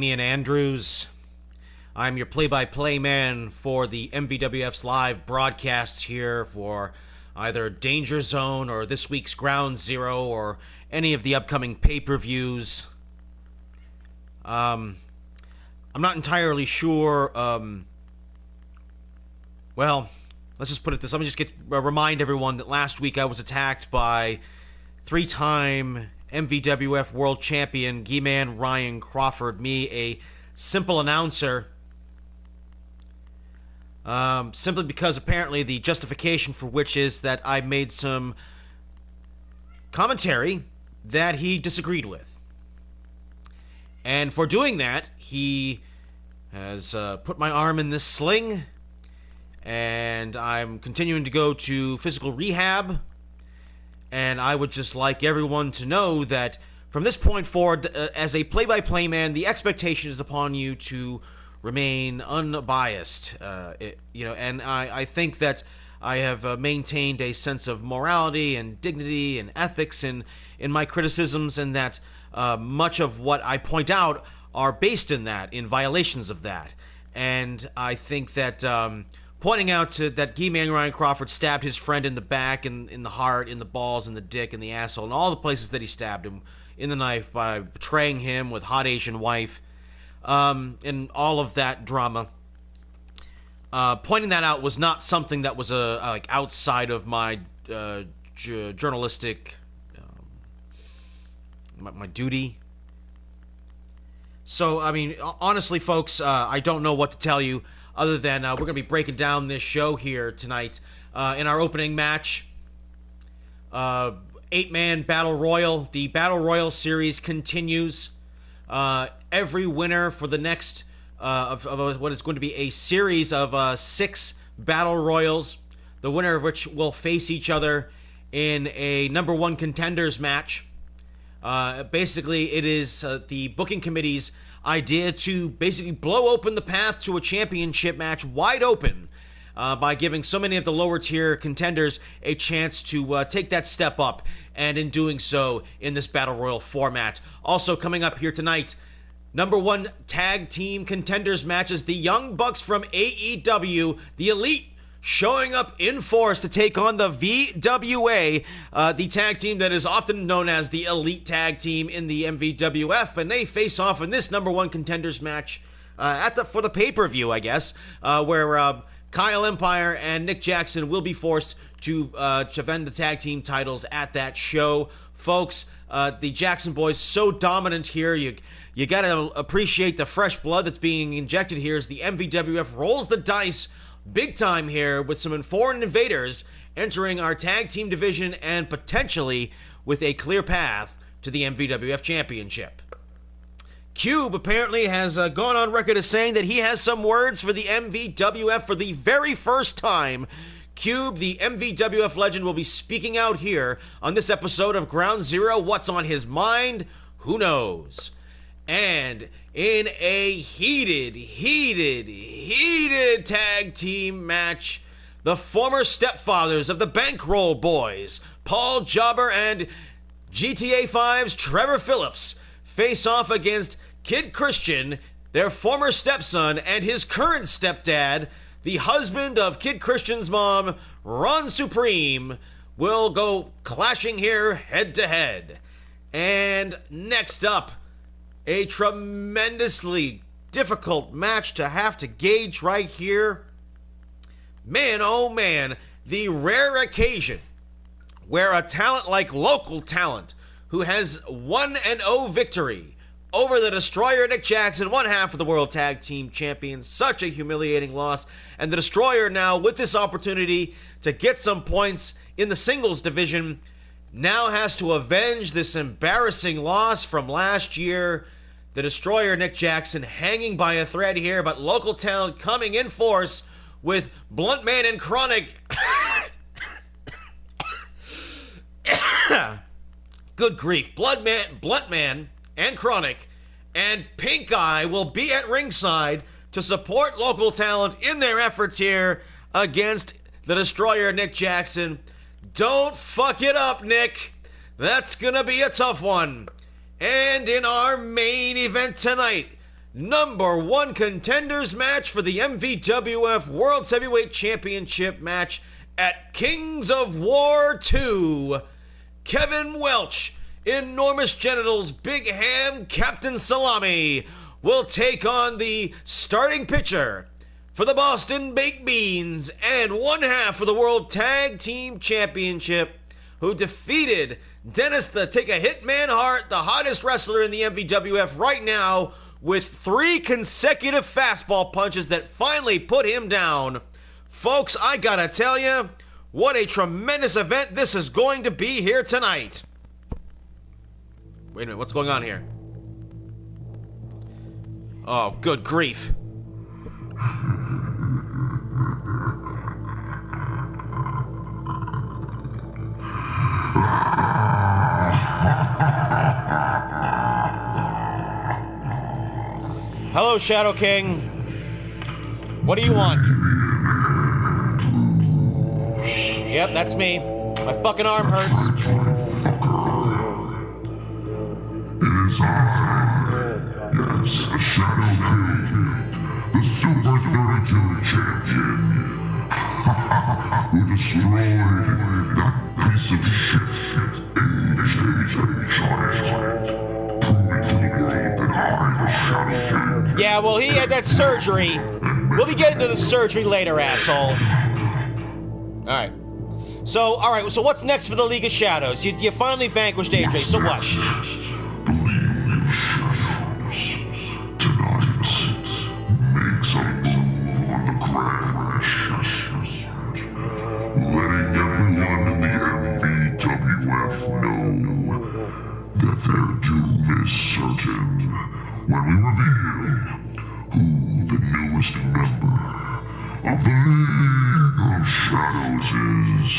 Ian Andrews. I'm your play-by-play man for the MVWF's live broadcasts here for either Danger Zone or this week's Ground Zero or any of the upcoming pay-per-views. I'm not entirely sure. Well, let's just put it this. Let me just remind everyone that last week I was attacked by three-time MVWF World Champion G-Man Ryan Crawford, me, a simple announcer, simply because apparently the justification for which is that I made some commentary that he disagreed with. And for doing that, he has put my arm in this sling, and I'm continuing to go to physical rehab. And I would just like everyone to know that from this point forward, as a play-by-play man, the expectation is upon you to remain unbiased. And I think that I have maintained a sense of morality and dignity and ethics in my criticisms, and that much of what I point out are based in that, in violations of that. And I think that pointing out that G-Man Ryan Crawford stabbed his friend in the back, in the heart, in the balls, in the dick, in the asshole, and all the places that he stabbed him in the knife by betraying him with hot Asian wife, and all of that drama. Pointing that out was not something that was like outside of my journalistic my duty. So, I mean, honestly, folks, I don't know what to tell you other than we're going to be breaking down this show here tonight. In our opening match, 8-man Battle Royal. The Battle Royal series continues. Every winner for the next of what is going to be a series of 6 Battle Royals, the winner of which will face each other in a number 1 Contenders match. Basically, it is the booking committee's idea to basically blow open the path to a championship match wide open by giving so many of the lower tier contenders a chance to take that step up, and in doing so in this Battle Royal format. Also coming up here tonight, number 1 tag team contenders matches, the Young Bucks from AEW, the Elite, showing up in force to take on the VWA, the tag team that is often known as the Elite Tag Team in the MVWF, and they face off in this number 1 contenders match for the pay-per-view, I guess, where Kyle Empire and Nick Jackson will be forced to defend the tag team titles at that show. Folks, the Jackson boys so dominant here. You got to appreciate the fresh blood that's being injected here as the MVWF rolls the dice big time here with some foreign invaders entering our tag team division and potentially with a clear path to the MVWF Championship. Cube apparently has gone on record as saying that he has some words for the MVWF for the very first time. Cube, the MVWF legend, will be speaking out here on this episode of Ground Zero. What's on his mind? Who knows? And in a heated tag team match, the former stepfathers of the Bankroll Boys, Paul Jobber and GTA 5's Trevor Phillips, face off against Kid Christian, their former stepson, and his current stepdad, the husband of Kid Christian's mom, Ron Supreme, will go clashing here head to head. And next up, a tremendously difficult match to have to gauge right here. Man, oh man, the rare occasion where a talent like Local Talent, who has 1-0 victory over the Destroyer Nick Jackson, one half of the World Tag Team Champions, such a humiliating loss, and the Destroyer now with this opportunity to get some points in the singles division, now has to avenge this embarrassing loss from last year. The Destroyer Nick Jackson hanging by a thread here, but Local Talent coming in force with Blunt Man and Chronic. Good grief. Blunt Man and Chronic and Pink Eye will be at ringside to support Local Talent in their efforts here against the Destroyer Nick Jackson. Don't fuck it up, Nick. That's gonna be a tough one. And in our main event tonight, #1 contenders match for the MVWF World Heavyweight Championship match at Kings of War 2. Kevin Welch, Enormous Genitals, Big Ham, Captain Salami will take on the starting pitcher for the Boston Baked Beans and one half for the World Tag Team Championship, who defeated Dennis the Take-A-Hitman Hart, the hottest wrestler in the MVWF right now, with 3 consecutive fastball punches that finally put him down. Folks, I gotta tell you, what a tremendous event this is going to be here tonight. Wait a minute, what's going on here? Oh, good grief. Hello, Shadow King. What do you want? Yep, that's me. My fucking arm hurts. It is I, yes, the Shadow King, the Super 32 champion, who destroyed that piece of shit, AEWs Giant, proving to the world that I, the Shadow King. Yeah, well, he had that surgery. We'll be getting to the surgery later, asshole. Alright. So what's next for the League of Shadows? You finally vanquished AJ, so what? Letting everyone in the MVWF know that their doom is certain when we reveal who the newest member of the League of Shadows is.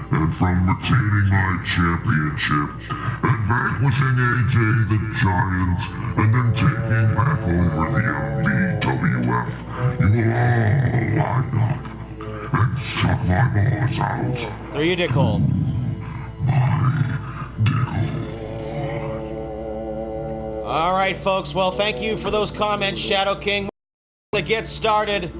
And from retaining my championship and vanquishing AJ the Giant and then taking back over the MVWF, you will all line up and suck my balls out. Through your dick hole. My dick hole. Alright, folks. Well, thank you for those comments, Shadow King. To get started.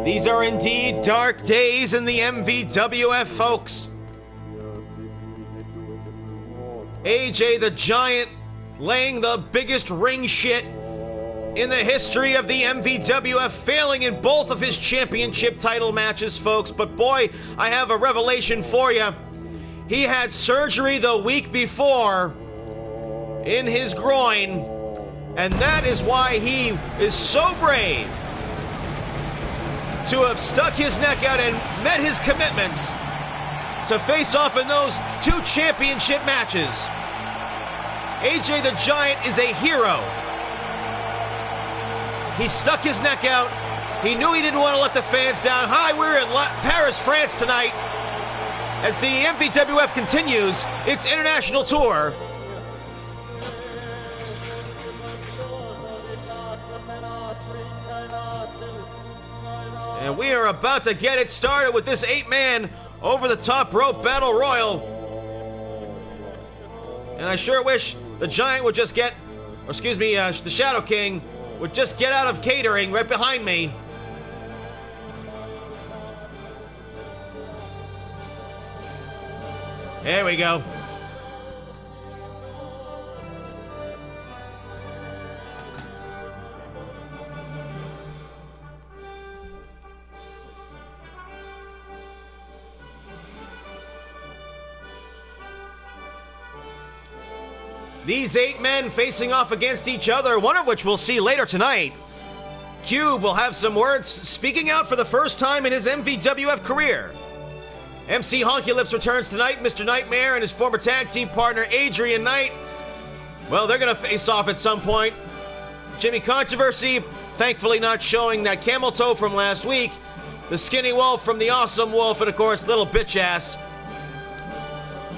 These are indeed dark days in the MVWF, folks. AJ the Giant laying the biggest ring shit in the history of the MVWF, failing in both of his championship title matches, folks. But boy, I have a revelation for you. He had surgery the week before in his groin, and that is why he is so brave to have stuck his neck out and met his commitments to face off in those 2 championship matches. AJ the Giant is a hero. He stuck his neck out. He knew he didn't want to let the fans down. Hi, we're in Paris, France tonight as the MVWF continues its international tour. And we are about to get it started with this 8-man over-the-top rope battle royal. And I sure wish the Giant would just get, or excuse me, the Shadow King would just get out of catering right behind me. There we go. These 8 men facing off against each other, one of which we'll see later tonight. Cube will have some words speaking out for the first time in his MVWF career. MC Honky Lips returns tonight. Mr. Nightmare and his former tag team partner Adrian Knight, well, they're going to face off at some point. Jimmy Controversy, thankfully not showing that camel toe from last week. The Skinny Wolf from the Awesome Wolf, and of course, Little Bitch Ass,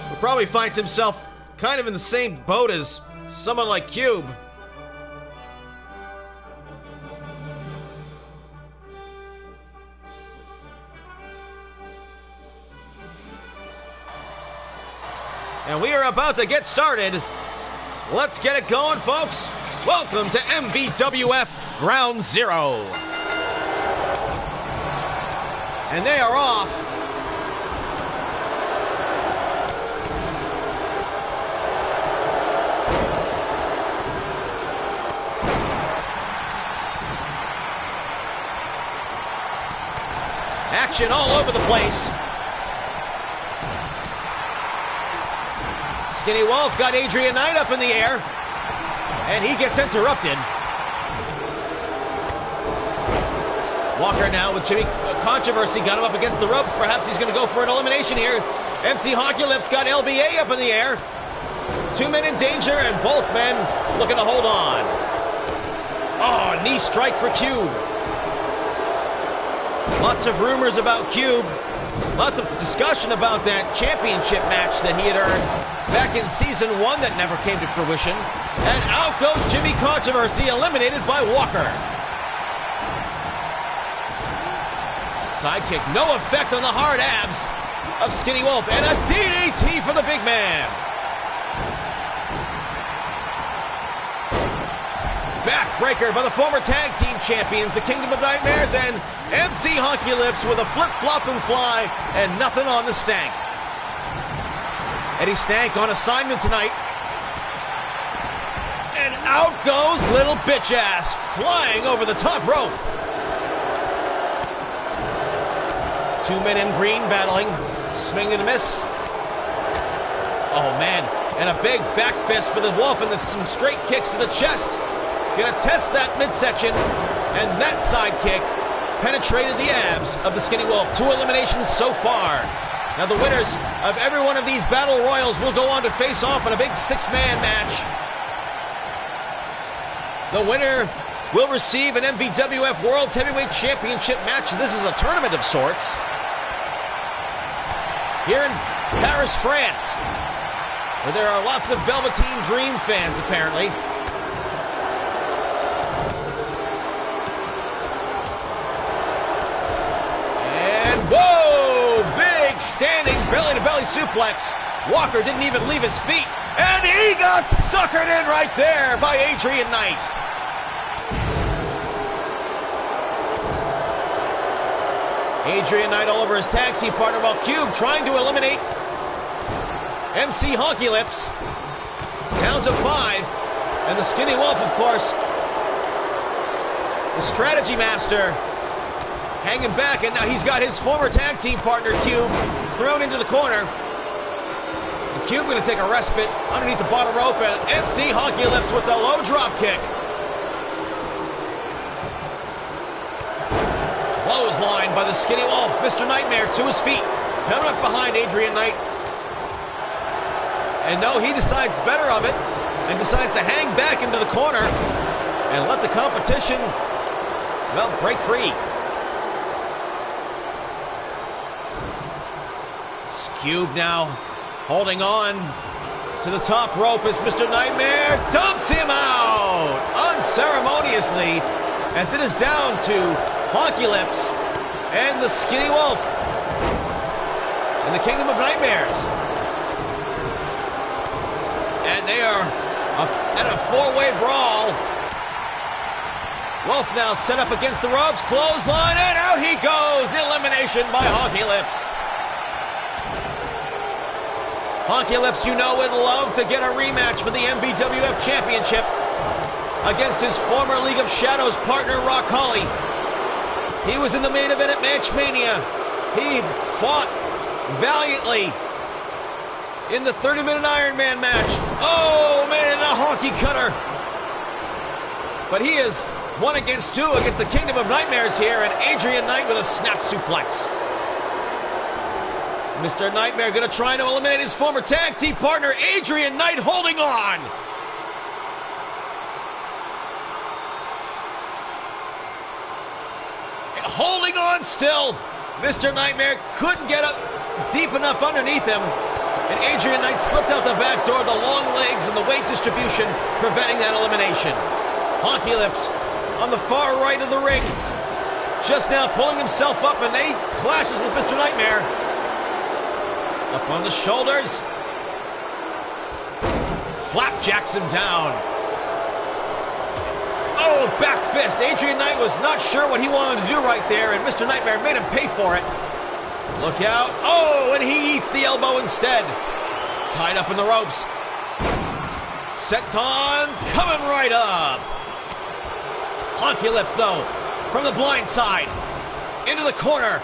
who probably finds himself kind of in the same boat as someone like Cube. And we are about to get started. Let's get it going, folks. Welcome to MVWF Ground Zero. And they are off. Action all over the place. Skinny Wolf got Adrian Knight up in the air, and he gets interrupted. Walker now with Jimmy Controversy, got him up against the ropes. Perhaps he's going to go for an elimination here. MC Hockey Lips got LBA up in the air. Two men in danger, and both men looking to hold on. Oh, knee strike for Cube. Lots of rumors about Cube. Lots of discussion about that championship match that he had earned back in season 1 that never came to fruition. And out goes Jimmy Controversy, eliminated by Walker. Sidekick, no effect on the hard abs of Skinny Wolf. And a DDT for the big man. Backbreaker by the former tag team champions, the Kingdom of Nightmares, and MC Hockey Lips with a flip-flop and fly, and nothing on the Stank. Eddie Stank on assignment tonight. And out goes little bitch ass, flying over the top rope. Two men in green battling, swing and miss. Oh man, and a big back fist for the Wolf, and some straight kicks to the chest. Gonna test that midsection, and that sidekick penetrated the abs of the Skinny Wolf. 2 eliminations so far. Now the winners of every one of these battle royals will go on to face off in a big 6-man match. The winner will receive an MVWF World Heavyweight Championship match. This is a tournament of sorts. Here in Paris, France, where there are lots of Velveteen Dream fans, apparently. Whoa! Big standing belly-to-belly suplex. Walker didn't even leave his feet. And he got suckered in right there by Adrian Knight. Adrian Knight all over his tag team partner, while Cube trying to eliminate MC Hockey Lips. Down to 5. And the Skinny Wolf, of course, the strategy master, hanging back, and now he's got his former tag team partner, Cube, thrown into the corner. And Cube going to take a respite underneath the bottom rope, and MC Hockey Lips with the low drop kick. Clothesline by the Skinny Wolf. Mr. Nightmare to his feet, coming up behind Adrian Knight. And no, he decides better of it, and decides to hang back into the corner and let the competition, well, break free. Cube now holding on to the top rope as Mr. Nightmare dumps him out unceremoniously, as it is down to Hockey Lips and the Skinny Wolf in the Kingdom of Nightmares. And they are at a 4-way brawl. Wolf now set up against the ropes, clothesline, and out he goes. Elimination by Hockey Lips. Hockey Lips, you know, would love to get a rematch for the MVWF Championship against his former League of Shadows partner, Rock Holly. He was in the main event at Matchmania. He fought valiantly in the 30-minute Iron Man match. Oh, man, a hockey cutter. But he is 1 against 2 against the Kingdom of Nightmares here, and Adrian Knight with a snap suplex. Mr. Nightmare going to try to eliminate his former tag team partner, Adrian Knight, holding on. Holding on still. Mr. Nightmare couldn't get up deep enough underneath him. And Adrian Knight slipped out the back door, the long legs and the weight distribution preventing that elimination. Hockey Lips on the far right of the ring, just now pulling himself up, and he clashes with Mr. Nightmare. Up on the shoulders. flapjacks him down. Oh, back fist. Adrian Knight was not sure what he wanted to do right there, and Mr. Nightmare made him pay for it. Look out. Oh, and he eats the elbow instead. Tied up in the ropes. Senton coming right up. Honky Lips, though, from the blind side. Into the corner.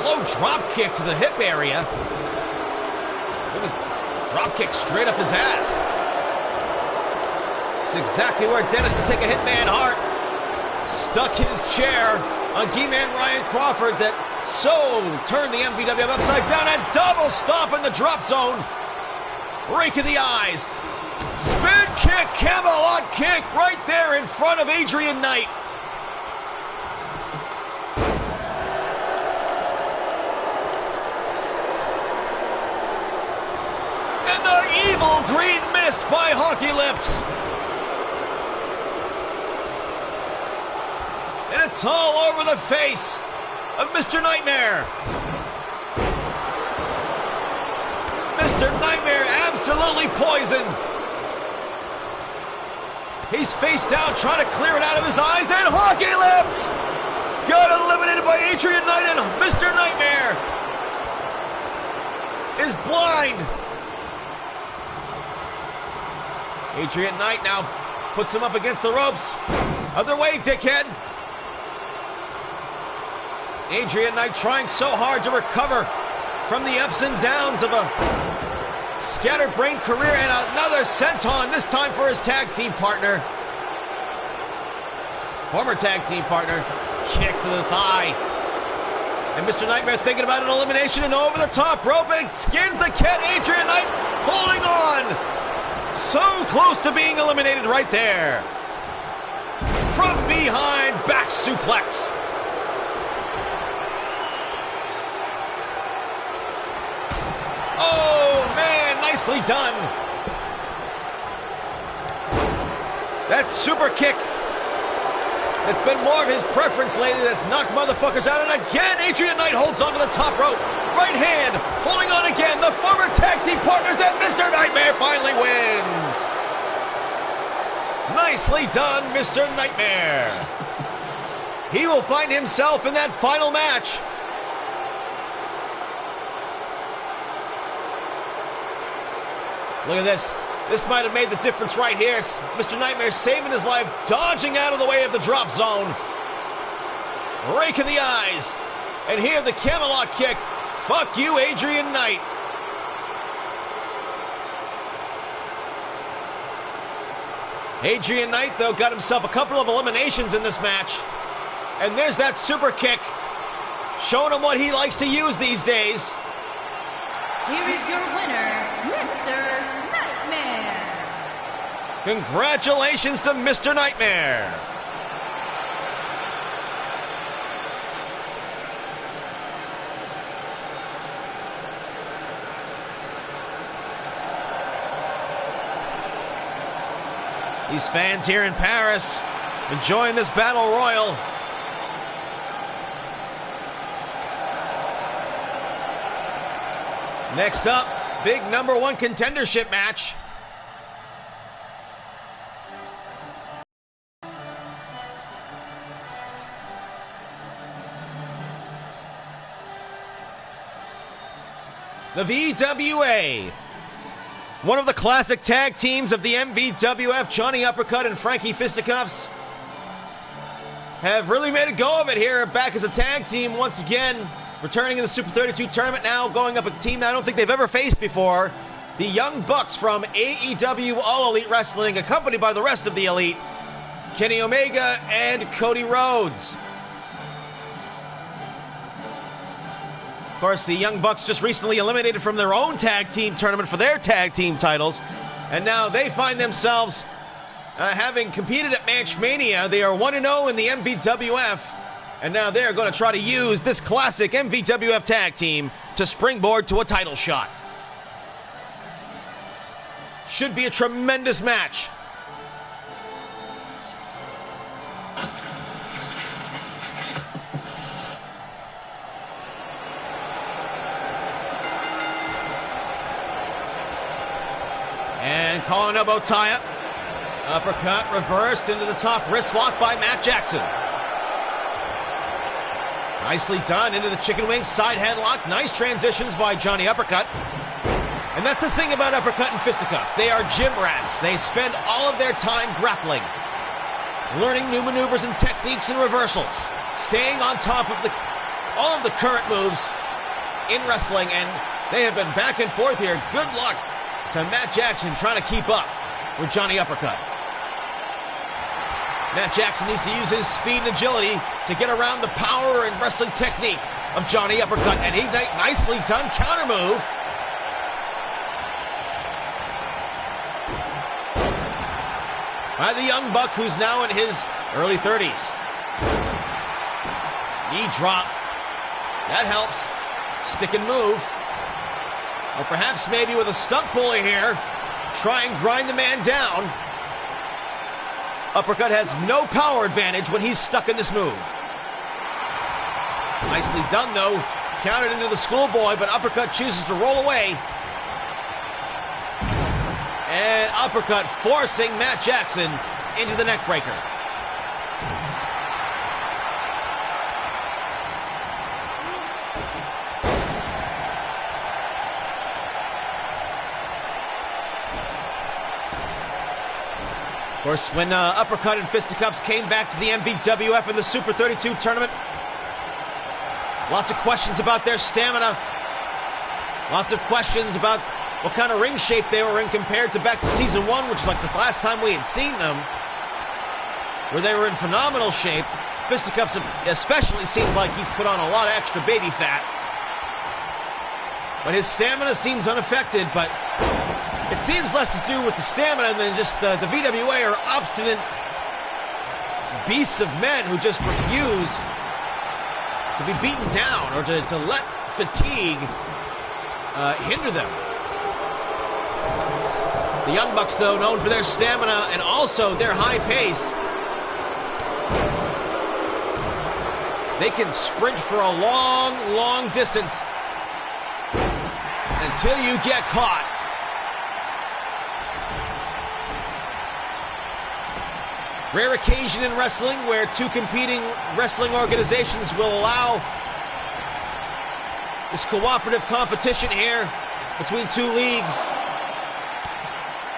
Low drop kick to the hip area. It was drop kick straight up his ass. It's exactly where Dennis would take a Hitman Hart. Stuck his chair on Key-Man Ryan Crawford that so turned the MVWF upside down and double stomp in the drop zone. Rake of the eyes. Spin kick, Camelot kick right there in front of Adrian Knight. Evil green mist by Honky Lips. And it's all over the face of Mr. Nightmare. Mr. Nightmare absolutely poisoned. He's face down trying to clear it out of his eyes, and Honky Lips got eliminated by Adrian Knight, and Mr. Nightmare is blind. Adrian Knight now puts him up against the ropes. Other way, dickhead. Adrian Knight trying so hard to recover from the ups and downs of a scatterbrained career, and another senton, this time for his tag team partner. Former tag team partner. Kick to the thigh. And Mr. Nightmare thinking about an elimination, and over the top rope and skins the cat. Adrian Knight holding on. So close to being eliminated right there. From behind, back suplex. Oh, man, nicely done. That super kick. It's been more of his preference lately. That's knocked motherfuckers out. And again, Adrian Knight holds onto the top rope. Right hand, holding on again. The former tag team partners, and Mr. Nightmare finally wins. Nicely done, Mr. Nightmare. He will find himself in that final match. Look at this. This might have made the difference right here. Mr. Nightmare saving his life, dodging out of the way of the drop zone. Rake in the eyes. And here the Camelot kick. Fuck you, Adrian Knight. Adrian Knight, though, got himself a couple of eliminations in this match. And there's that super kick. Showing him what he likes to use these days. Here is your winner, Mr. Nightmare. Congratulations to Mr. Nightmare. These fans here in Paris enjoying this battle royal. Next up, big #1 contendership match. The VWA. One of the classic tag teams of the MVWF, Johnny Uppercut and Frankie Fisticuffs, have really made a go of it here, back as a tag team once again, returning in the Super 32 tournament now, going up a team that I don't think they've ever faced before. The Young Bucks from AEW All Elite Wrestling, accompanied by the rest of the Elite, Kenny Omega and Cody Rhodes. Of course, the Young Bucks just recently eliminated from their own tag team tournament for their tag team titles, and now they find themselves having competed at Match Mania. They are 1-0 in the MVWF, and now they're going to try to use this classic MVWF tag team to springboard to a title shot. Should be a tremendous match. collar and elbow tie-up. Uppercut reversed into the top wrist lock by Matt Jackson. Nicely done into the chicken wing side headlock. Nice transitions by Johnny Uppercut. And that's the thing about uppercut and fisticuffs. They are gym rats. They spend all of their time grappling, learning new maneuvers and techniques and reversals, staying on top of all of the current moves in wrestling, and they have been back and forth here. Good luck to Matt Jackson trying to keep up with Johnny Uppercut. Matt Jackson needs to use his speed and agility to get around the power and wrestling technique of Johnny Uppercut, and he nicely done counter move. By the young buck, who's now in his early 30s. Knee drop. That helps. Stick and move. Or perhaps maybe with a stump pulley here, try and grind the man down. Uppercut has no power advantage when he's stuck in this move. Nicely done, though. Countered into the schoolboy, but Uppercut chooses to roll away. And Uppercut forcing Matt Jackson into the neck breaker. Of course, when Uppercut and Fisticuffs came back to the MVWF in the Super 32 tournament, lots of questions about their stamina. Lots of questions about what kind of ring shape they were in compared to back to Season 1, which is like the last time we had seen them, where they were in phenomenal shape. Fisticuffs especially seems like he's put on a lot of extra baby fat. But his stamina seems unaffected, but it seems less to do with the stamina than just the VWA are obstinate beasts of men who just refuse to be beaten down or to let fatigue hinder them. The Young Bucks, though, known for their stamina and also their high pace. They can sprint for a long, long distance until you get caught. Rare occasion in wrestling where two competing wrestling organizations will allow this cooperative competition here between two leagues.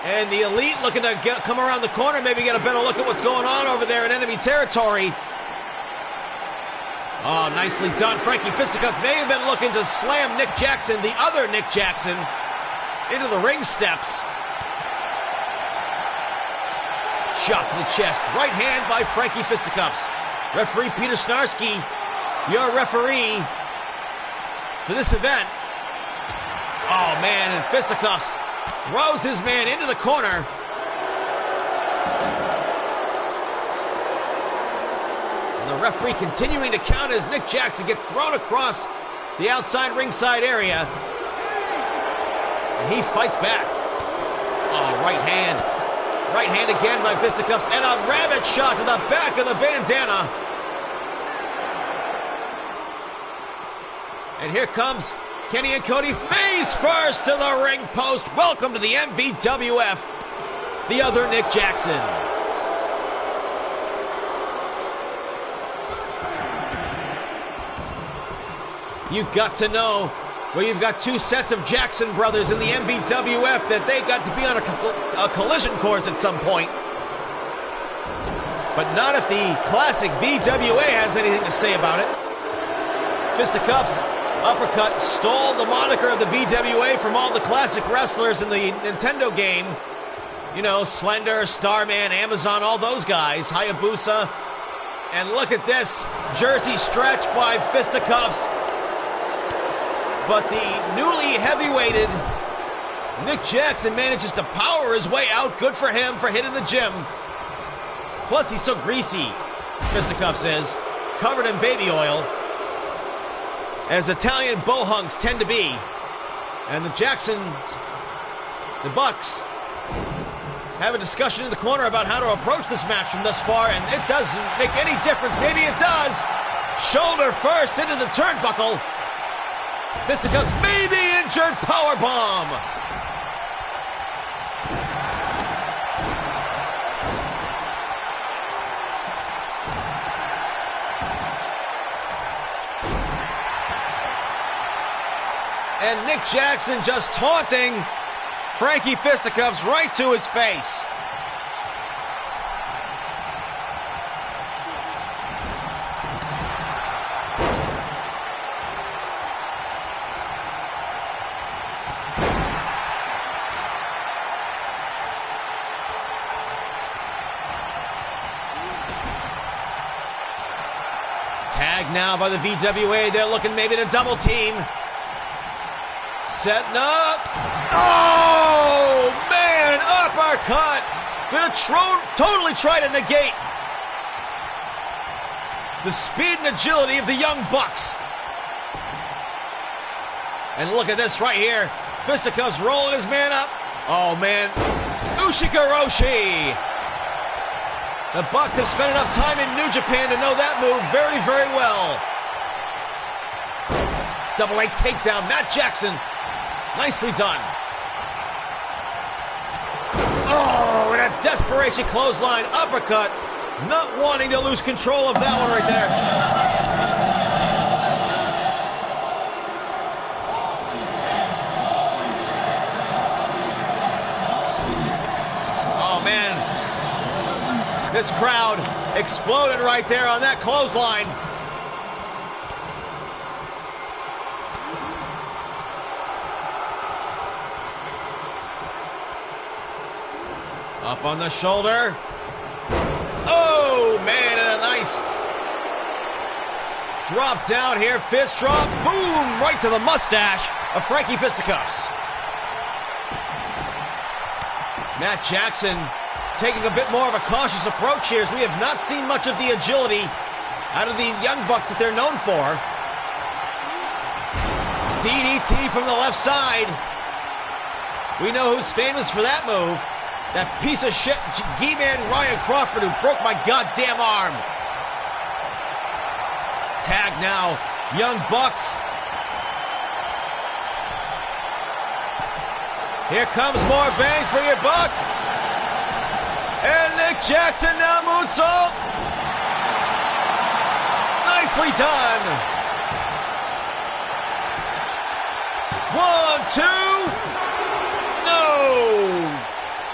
And the Elite looking to come around the corner, maybe get a better look at what's going on over there in enemy territory. Oh, nicely done. Frankie Fisticuffs may have been looking to slam Nick Jackson, the other Nick Jackson, into the ring steps. Shot to the chest. Right hand by Frankie Fisticuffs. Referee Peter Snarsky, your referee for this event. Oh, man, and Fisticuffs throws his man into the corner. And the referee continuing to count as Nick Jackson gets thrown across the outside ringside area. And he fights back. Oh, right hand. Right hand again by Fisticuffs, and a rabbit shot to the back of the bandana. And here comes Kenny and Cody face first to the ring post. Welcome to the MVWF, the other Nick Jackson. You've got to know, where you've got two sets of Jackson brothers in the MVWF, that they got to be on a collision course at some point. But not if the classic VWA has anything to say about it. Fisticuffs Uppercut stole the moniker of the VWA from all the classic wrestlers in the Nintendo game. You know, Slender, Starman, Amazon, all those guys, Hayabusa. And look at this, jersey stretch by Fisticuffs. But the newly heavyweighted Nick Jackson manages to power his way out. Good for him for hitting the gym. Plus, he's so greasy, Fisticuffs is, covered in baby oil, as Italian bohunks tend to be. And the Jacksons, the Bucks, have a discussion in the corner about how to approach this match from thus far, and it doesn't make any difference. Maybe it does. Shoulder first into the turnbuckle. Fisticuffs may be injured. Powerbomb. And Nick Jackson just taunting Frankie Fisticuffs right to his face. Tag now by the VWA. They're looking maybe to double team. Setting up. Oh, man. Uppercut. Gonna totally try to negate the speed and agility of the Young Bucks. And look at this right here. Fisticuffs rolling his man up. Oh, man. Ushikoroshi. The Bucks have spent enough time in New Japan to know that move very, very well. Double leg takedown. Matt Jackson. Nicely done. Oh, and a desperation clothesline uppercut. Not wanting to lose control of that one right there. Oh, man. This crowd exploded right there on that clothesline. Up on the shoulder. Oh, man, and a nice drop down here. Fist drop. Boom, right to the mustache of Frankie Fisticuffs. Matt Jackson taking a bit more of a cautious approach here, as we have not seen much of the agility out of the Young Bucks that they're known for. DDT from the left side. We know who's famous for that move. That piece of shit G-Man Ryan Crawford, who broke my goddamn arm. Tag now, Young Bucks. Here comes more bang for your buck. And Nick Jackson now moonsault. Nicely done. 1, 2. No.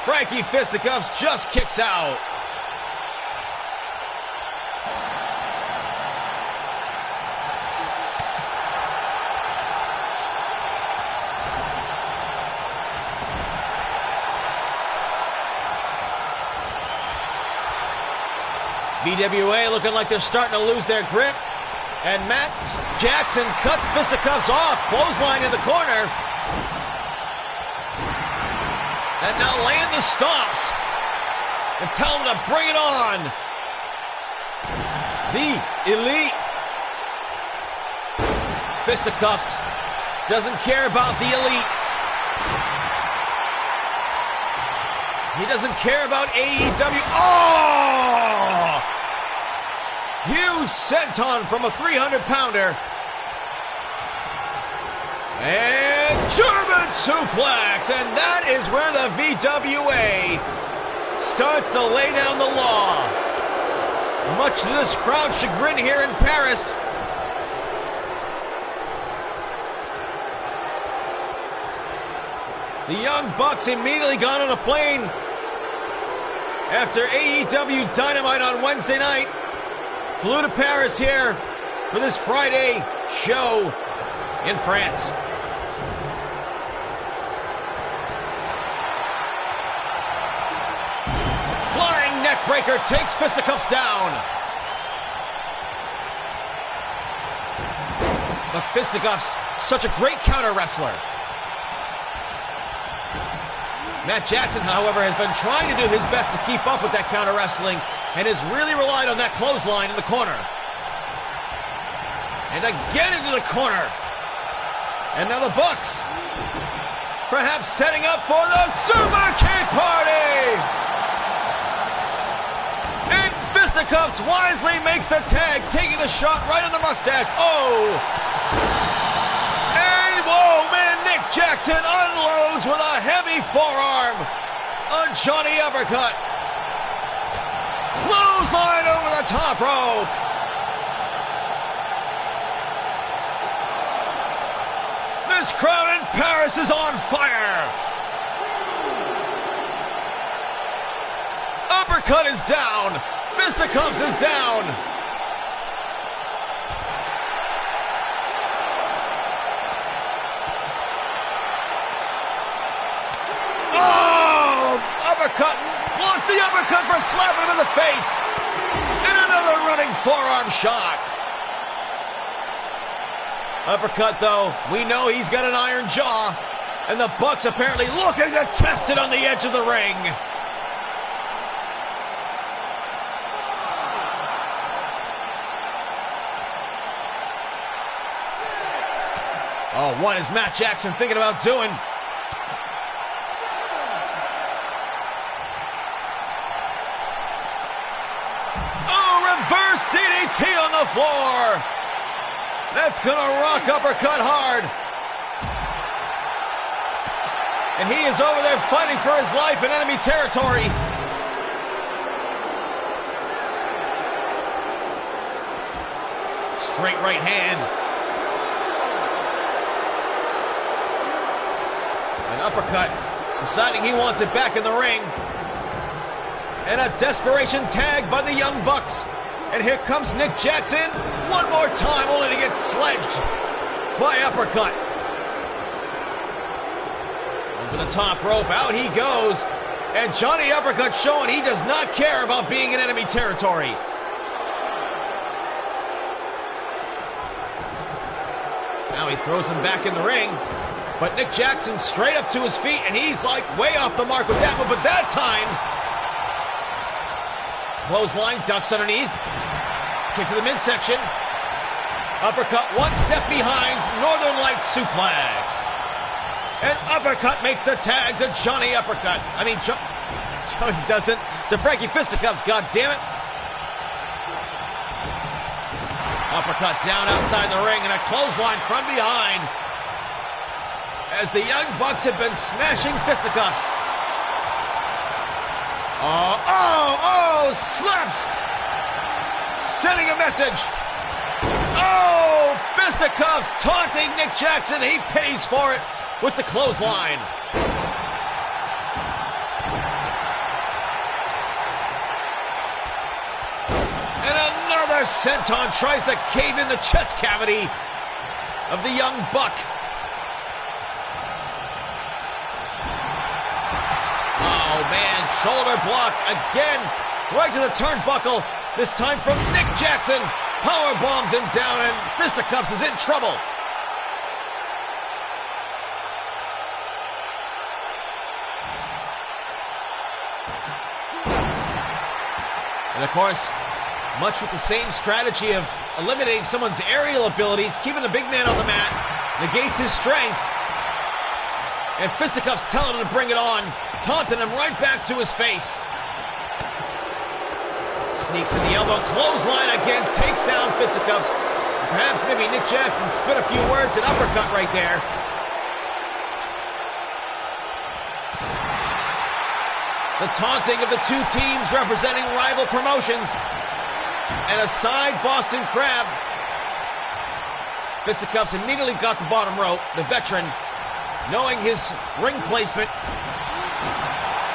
Frankie Fisticuffs just kicks out. VWA looking like they're starting to lose their grip. And Matt Jackson cuts Fisticuffs off. Clothesline in the corner. And now land the stomps. And tell him to bring it on. The Elite. Fisticuffs doesn't care about the Elite. He doesn't care about AEW. Oh! Huge senton from a 300-pounder. And German suplex. And that is where the VWA starts to lay down the law. Much to this crowd's chagrin here in Paris. The Young Bucks immediately got on a plane after AEW Dynamite on Wednesday night. Flew to Paris here for this Friday show in France. Flying neckbreaker takes Fisticuffs down. But Fisticuffs, such a great counter wrestler. Matt Jackson, however, has been trying to do his best to keep up with that counter wrestling and has really relied on that clothesline in the corner. And again into the corner. And now the Bucks, perhaps setting up for the Super Kick Party. And Fisticuffs wisely makes the tag, taking the shot right on the mustache. Oh! And whoa, man, Nick Jackson unloads with a heavy forearm on Johnny Uppercut. Clothesline over the top rope. This crowd in Paris is on fire. Uppercut is down. Fisticuffs is down. Oh! Uppercut. Blocks the uppercut for slapping him in the face. And another running forearm shot. Uppercut, though. We know he's got an iron jaw. And the Bucks apparently looking to test it on the edge of the ring. Oh, what is Matt Jackson thinking about doing? Oh, reverse DDT on the floor. That's gonna rock uppercut hard. And he is over there fighting for his life in enemy territory. Straight right hand. An uppercut, deciding he wants it back in the ring. And a desperation tag by the Young Bucks. And here comes Nick Jackson one more time, only to get sledged by uppercut. Over the top rope, out he goes. And Johnny Uppercut showing he does not care about being in enemy territory. Now he throws him back in the ring. But Nick Jackson straight up to his feet, and he's like way off the mark with that one. But that time, clothesline, ducks underneath. Kick to the midsection. Uppercut one step behind, Northern Lights suplex. And Uppercut makes the tag to Johnny Uppercut. Johnny doesn't. To Frankie Fisticuffs, goddammit. Uppercut down outside the ring and a clothesline from behind. As the Young Bucks have been smashing Fisticuffs. Oh, slaps! Sending a message. Oh, Fisticuffs taunting Nick Jackson. He pays for it with the clothesline. And another senton tries to cave in the chest cavity of the Young Buck. Oh man, shoulder block again, right to the turnbuckle, this time from Nick Jackson. Power bombs him down and Fisticuffs is in trouble. And of course, much with the same strategy of eliminating someone's aerial abilities, keeping the big man on the mat, negates his strength. And Fisticuffs telling him to bring it on, taunting him right back to his face. Sneaks in the elbow, clothesline again, takes down Fisticuffs. Perhaps maybe Nick Jackson spit a few words, an uppercut right there. The taunting of the two teams representing rival promotions. And a side Boston Crab. Fisticuffs immediately got the bottom rope, the veteran, knowing his ring placement.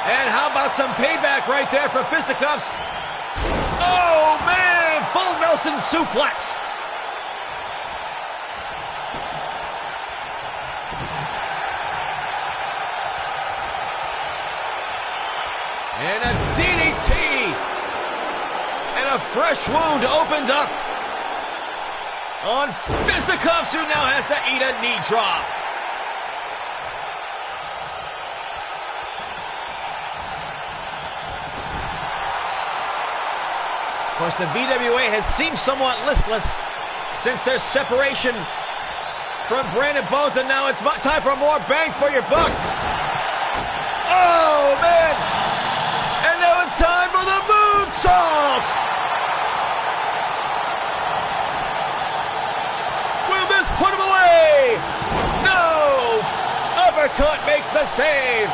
And how about some payback right there for Fisticuffs? Oh man, full Nelson suplex. And a DDT. And a fresh wound opened up on Fisticuffs, who now has to eat a knee drop. Of course, the VWA has seemed somewhat listless since their separation from Brandon Bones, and now it's time for more bang for your buck. Oh, man! And now it's time for the moonsault! Will this put him away? No! Uppercut makes the save!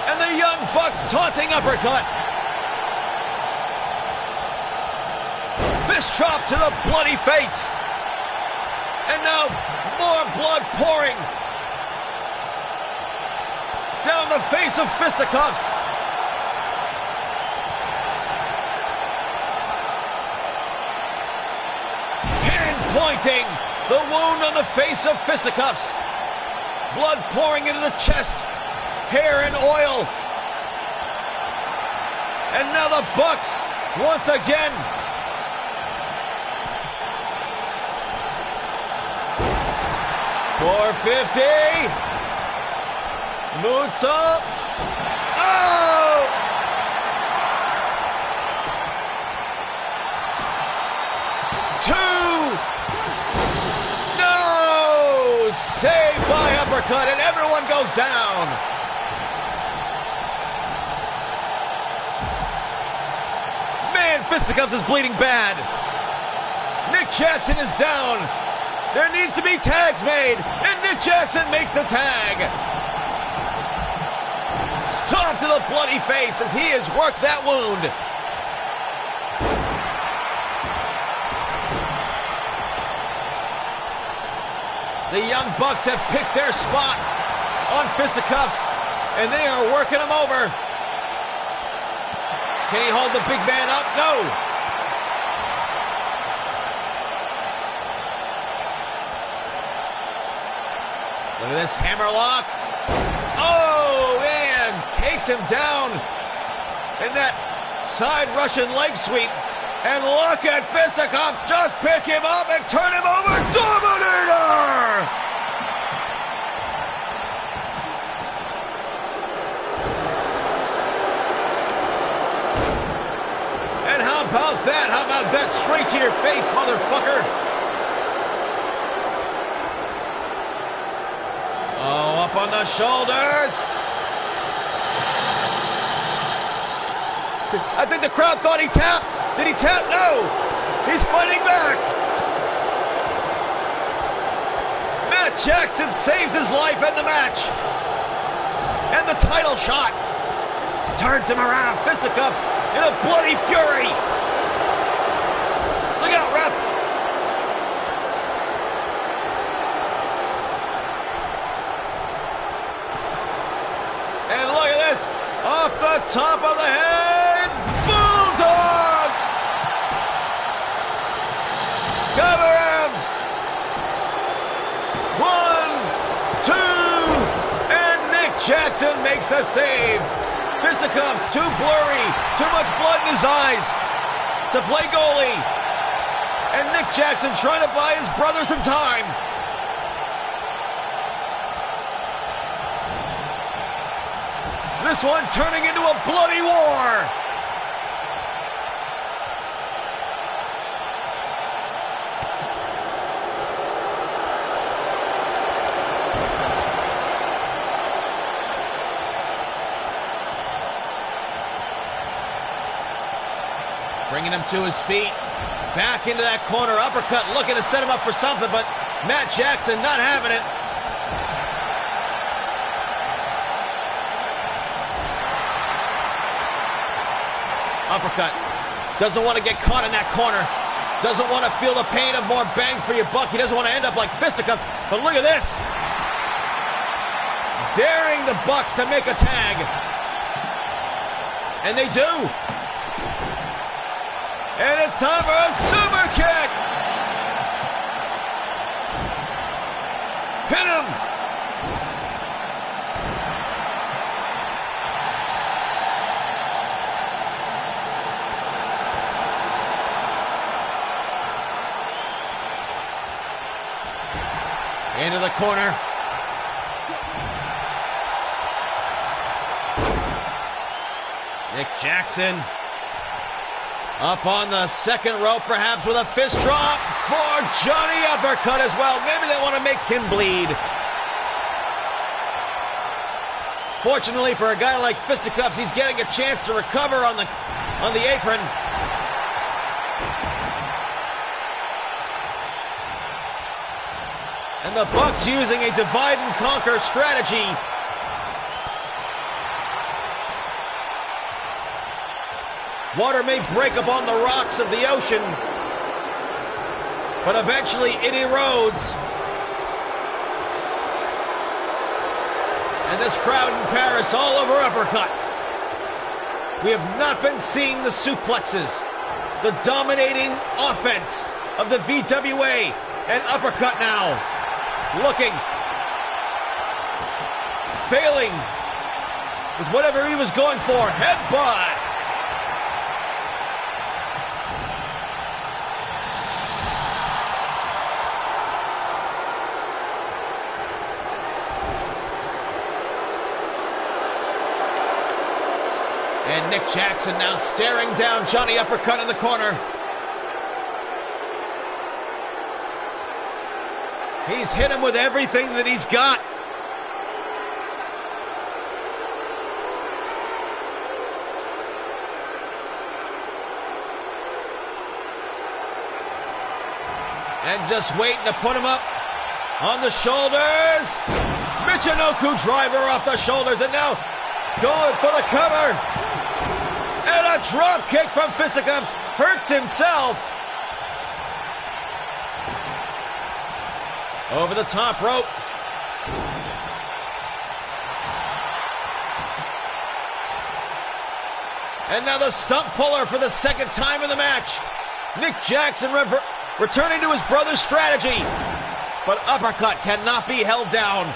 And the Young Bucks taunting uppercut. Fist chop to the bloody face. And now more blood pouring down the face of fisticuffs. Hand pointing the wound on the face of fisticuffs. Blood pouring into the chest, hair and oil. And now the Bucks once again. $450. Moonsault. Oh! Two. No! Saved by uppercut, and everyone goes down. Man, fisticuffs is bleeding bad. Nick Jackson is down. There needs to be tags made, and Nick Jackson makes the tag. Stomp to the bloody face as he has worked that wound. The Young Bucks have picked their spot on fisticuffs, and they are working him over. Can he hold the big man up? No. Look at this hammerlock. Oh, man, takes him down in that side Russian leg sweep. And look at fisticuffs just pick him up and turn him over. Dominator! And how about that? How about that? Straight to your face, motherfucker. Oh, up on the shoulders. I think the crowd thought he tapped. Did he tap? No. He's fighting back. Matt Jackson saves his life in the match. And the title shot. Turns him around. Fisticuffs in a bloody fury. Look out, ref. And look at this. Off the top of the head. Bulldog. Cover him. 1, 2. And Nick Jackson makes the save. Fisticuffs too blurry. Too much blood in his eyes to play goalie. And Nick Jackson trying to buy his brother some time. This one turning into a bloody war. Bringing him to his feet. Back into that corner uppercut, looking to set him up for something, but Matt Jackson not having it. Uppercut. Doesn't want to get caught in that corner. Doesn't want to feel the pain of more bang for your buck. He doesn't want to end up like fisticuffs. But look at this. Daring the Bucks to make a tag. And they do. And it's time for a super kick. Pin him. Into the corner. Nick Jackson up on the second rope, perhaps with a fist drop for Johnny uppercut as well. Maybe they want to make him bleed. Fortunately for a guy like fisticuffs, he's getting a chance to recover on the apron. And the Bucks using a divide and conquer strategy. Water may break upon the rocks of the ocean, but eventually it erodes. And this crowd in Paris all over uppercut. We have not been seeing the suplexes, the dominating offense of the VWA, and uppercut now. Looking, failing with whatever he was going for. Headbutt. And Nick Jackson now staring down Johnny Uppercut in the corner. He's hit him with everything that he's got. And just waiting to put him up on the shoulders. Michinoku driver off the shoulders, and now going for the cover. And a drop kick from Fisticuffs. Hurts himself. Over the top rope. And now the stump puller for the second time in the match. Nick Jackson returning to his brother's strategy. But Uppercut cannot be held down.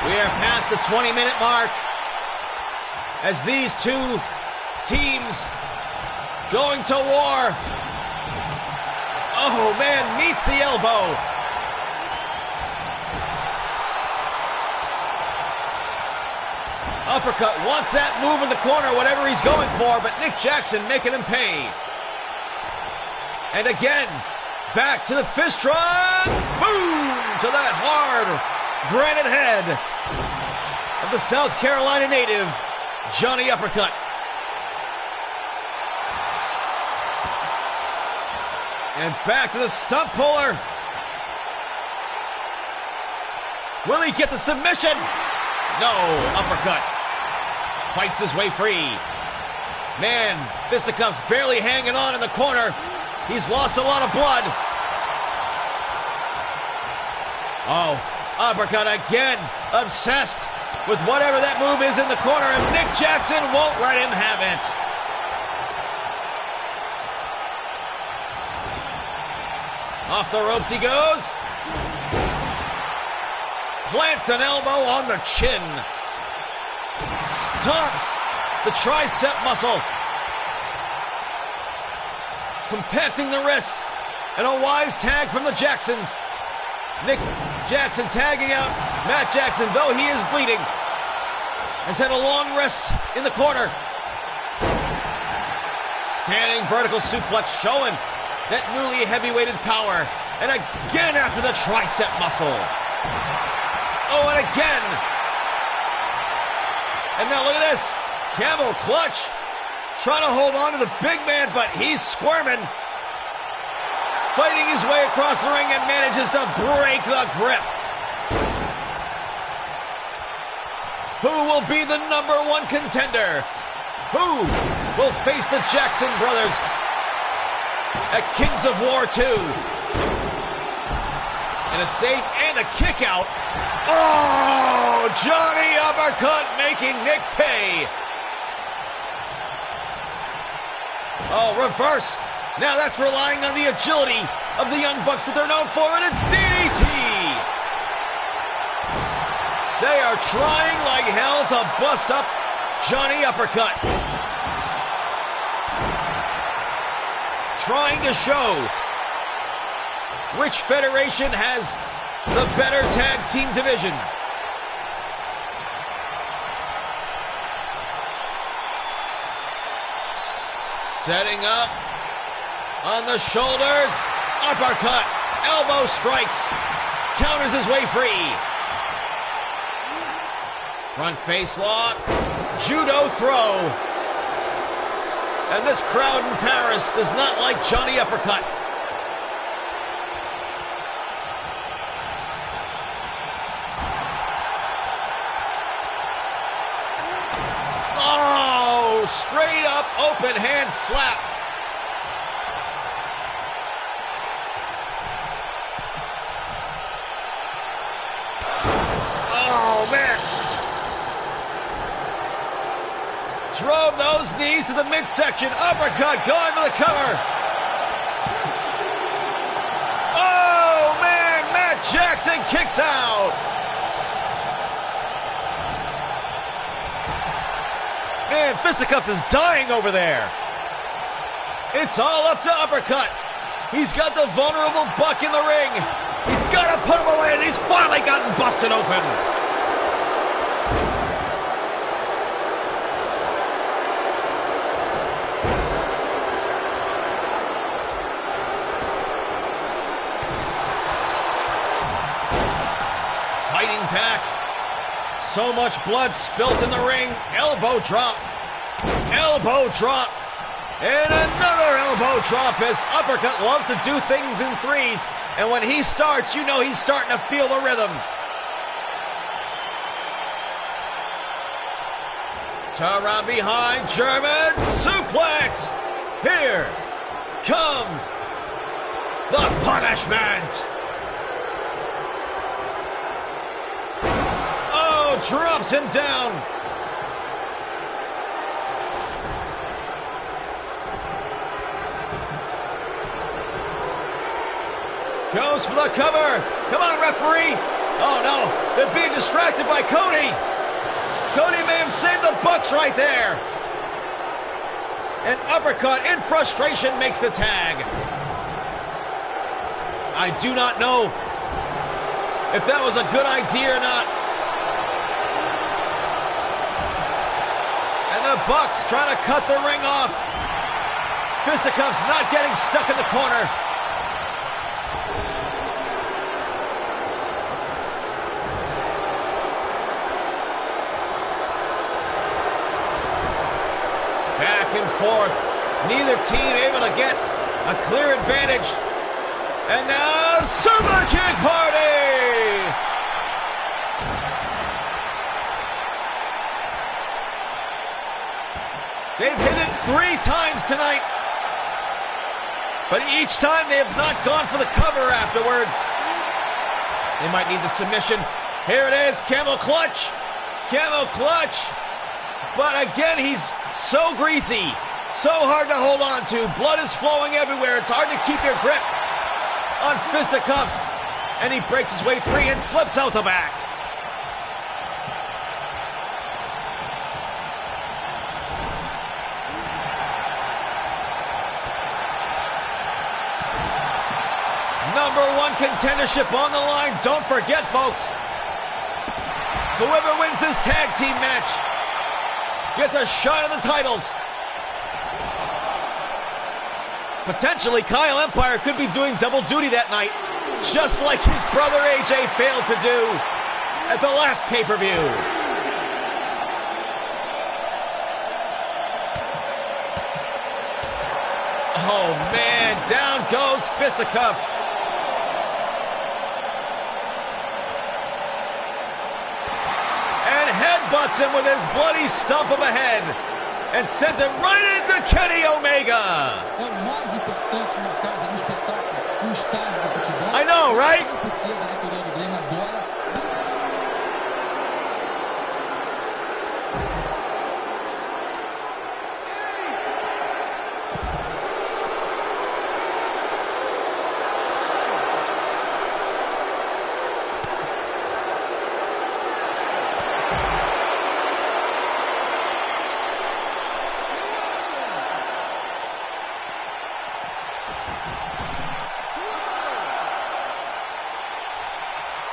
We are past the 20-minute mark as these two teams going to war. Oh man, meets the elbow. Uppercut wants that move in the corner, whatever he's going for, but Nick Jackson making him pay. And again, back to the fist run. Boom! To that hard granite head of the South Carolina native, Johnny Uppercut. And back to the stump puller. Will he get the submission? No, Uppercut fights his way free. Man, Fisticuffs barely hanging on in the corner. He's lost a lot of blood. Oh, Uppercut again, obsessed with whatever that move is in the corner, and Nick Jackson won't let him have it. Off the ropes he goes. Plants an elbow on the chin. Stomps the tricep muscle. Compacting the wrist. And a wise tag from the Jacksons. Nick Jackson tagging out Matt Jackson, though he is bleeding. Has had a long rest in the corner. Standing vertical suplex showing that newly heavyweighted power. And again after the tricep muscle. Oh, and again. And now look at this. Camel clutch. Trying to hold on to the big man, but he's squirming. Fighting his way across the ring and manages to break the grip. Who will be the #1 contender? Who will face the Jackson brothers at Kings of War 2? And a save and a kick out. Oh, Johnny Uppercut making Nick pay. Oh, reverse. Now that's relying on the agility of the Young Bucks that they're known for, and a DDT. They are trying like hell to bust up Johnny Uppercut. Trying to show which federation has the better tag team division. Setting up on the shoulders, uppercut, elbow strikes, counters his way free. Front face lock, judo throw. And this crowd in Paris does not like Johnny Uppercut. overhand slap. Oh, man. Drove those knees to the midsection. Uppercut going for the cover. Oh, man. Matt Jackson kicks out. Man, Fisticuffs is dying over there. It's all up to Uppercut. He's got the vulnerable Buck in the ring. He's got to put him away, and he's finally gotten busted open. Fighting back. So much blood spilt in the ring. Elbow drop. Elbow drop. And another elbow drop as Uppercut loves to do things in threes. And when he starts, you know he's starting to feel the rhythm. Turn around behind, German suplex. Here comes the punishment. Oh, drops him down. Goes for the cover. Come on, referee. Oh, no. They're being distracted by Cody. Cody may have saved the Bucks right there. And Uppercut, in frustration, makes the tag. I do not know if that was a good idea or not. And the Bucks trying to cut the ring off. Fisticuffs not getting stuck in the corner. Back and forth. Neither team able to get a clear advantage. And now, Super Kick Party! They've hit it 3 times tonight. But each time they have not gone for the cover afterwards. They might need the submission. Here it is, camel clutch. Camel clutch. But again, he's so greasy, so hard to hold on to. Blood is flowing everywhere. It's hard to keep your grip on Fisticuffs. And he breaks his way free and slips out the back. #1 contendership on the line. Don't forget, folks, whoever wins this tag team match gets a shot at the titles. Potentially, Kyle Empire could be doing double duty that night, just like his brother AJ failed to do at the last pay-per-view. Oh man, down goes Fisticuffs. Headbutts him with his bloody stump of a head and sends him right into Kenny Omega. I know, right?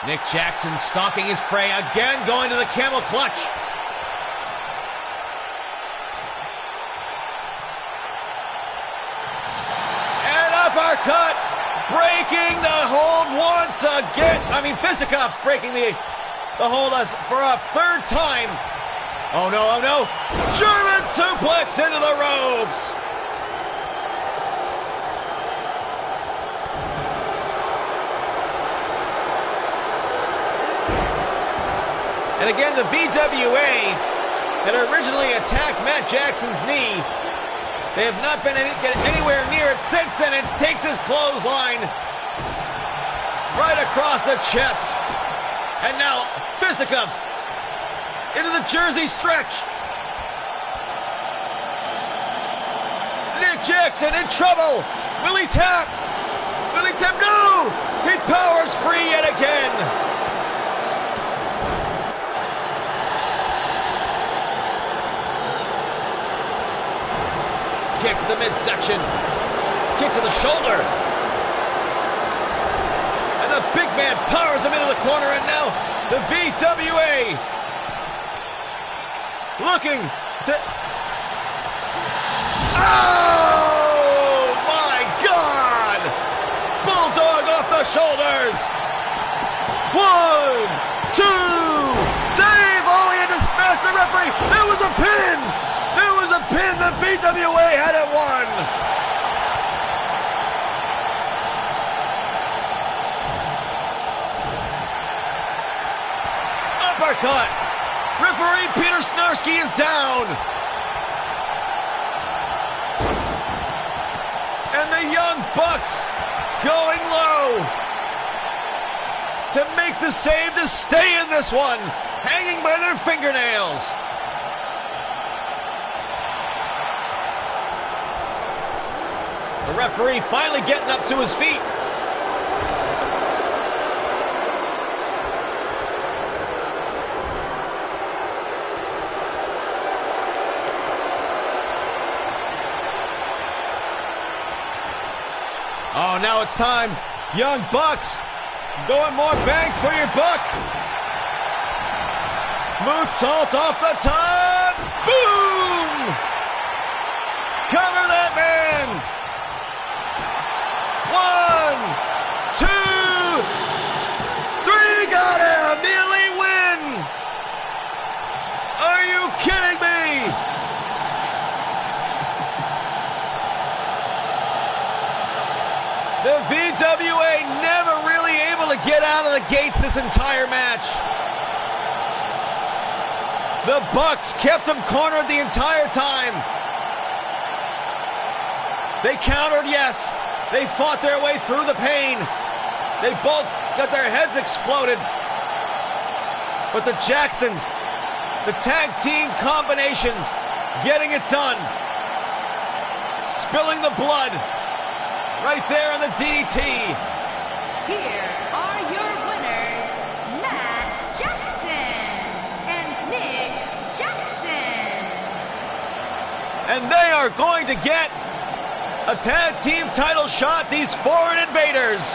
Nick Jackson stalking his prey, again going to the camel clutch. And uppercut, breaking the hold once again. I mean, Fisticuffs breaking the hold us for a 3rd time. Oh no, oh no. German suplex into the ropes. And again, the VWA had originally attacked Matt Jackson's knee They have not been anywhere near it since then. It takes his clothesline right across the chest. And now fisticuffs into the Jersey stretch. Nick Jackson in trouble. Will he tap? Will he tap? No! He powers free yet again. Kick to the midsection. Kick to the shoulder. And the big man powers him into the corner, and now the VWA looking to... Oh my God! Bulldog off the shoulders. 1, 2, save! Oh, he had to smash the referee. There was a pin. There was a pin. The VWA had it won. Uppercut. Referee Peter Snarsky is down. And the Young Bucks going low to make the save to stay in this one, hanging by their fingernails. The referee finally getting up to his feet. Oh, now it's time. Young Bucks going more bang for your buck. Moonsault off the top. Boom! Cover that man. 1, 2, 3. Got him. The elite win. Are you kidding me? The VWA never really able to get out of the gates this entire match. The Bucks kept them cornered the entire time. They countered, yes. They fought their way through the pain. They both got their heads exploded. But the Jacksons, the tag team combinations, getting it done. Spilling the blood. Right there on the DDT. Here are your winners, Matt Jackson and Nick Jackson. And they are going to get a tag team title shot, these foreign invaders.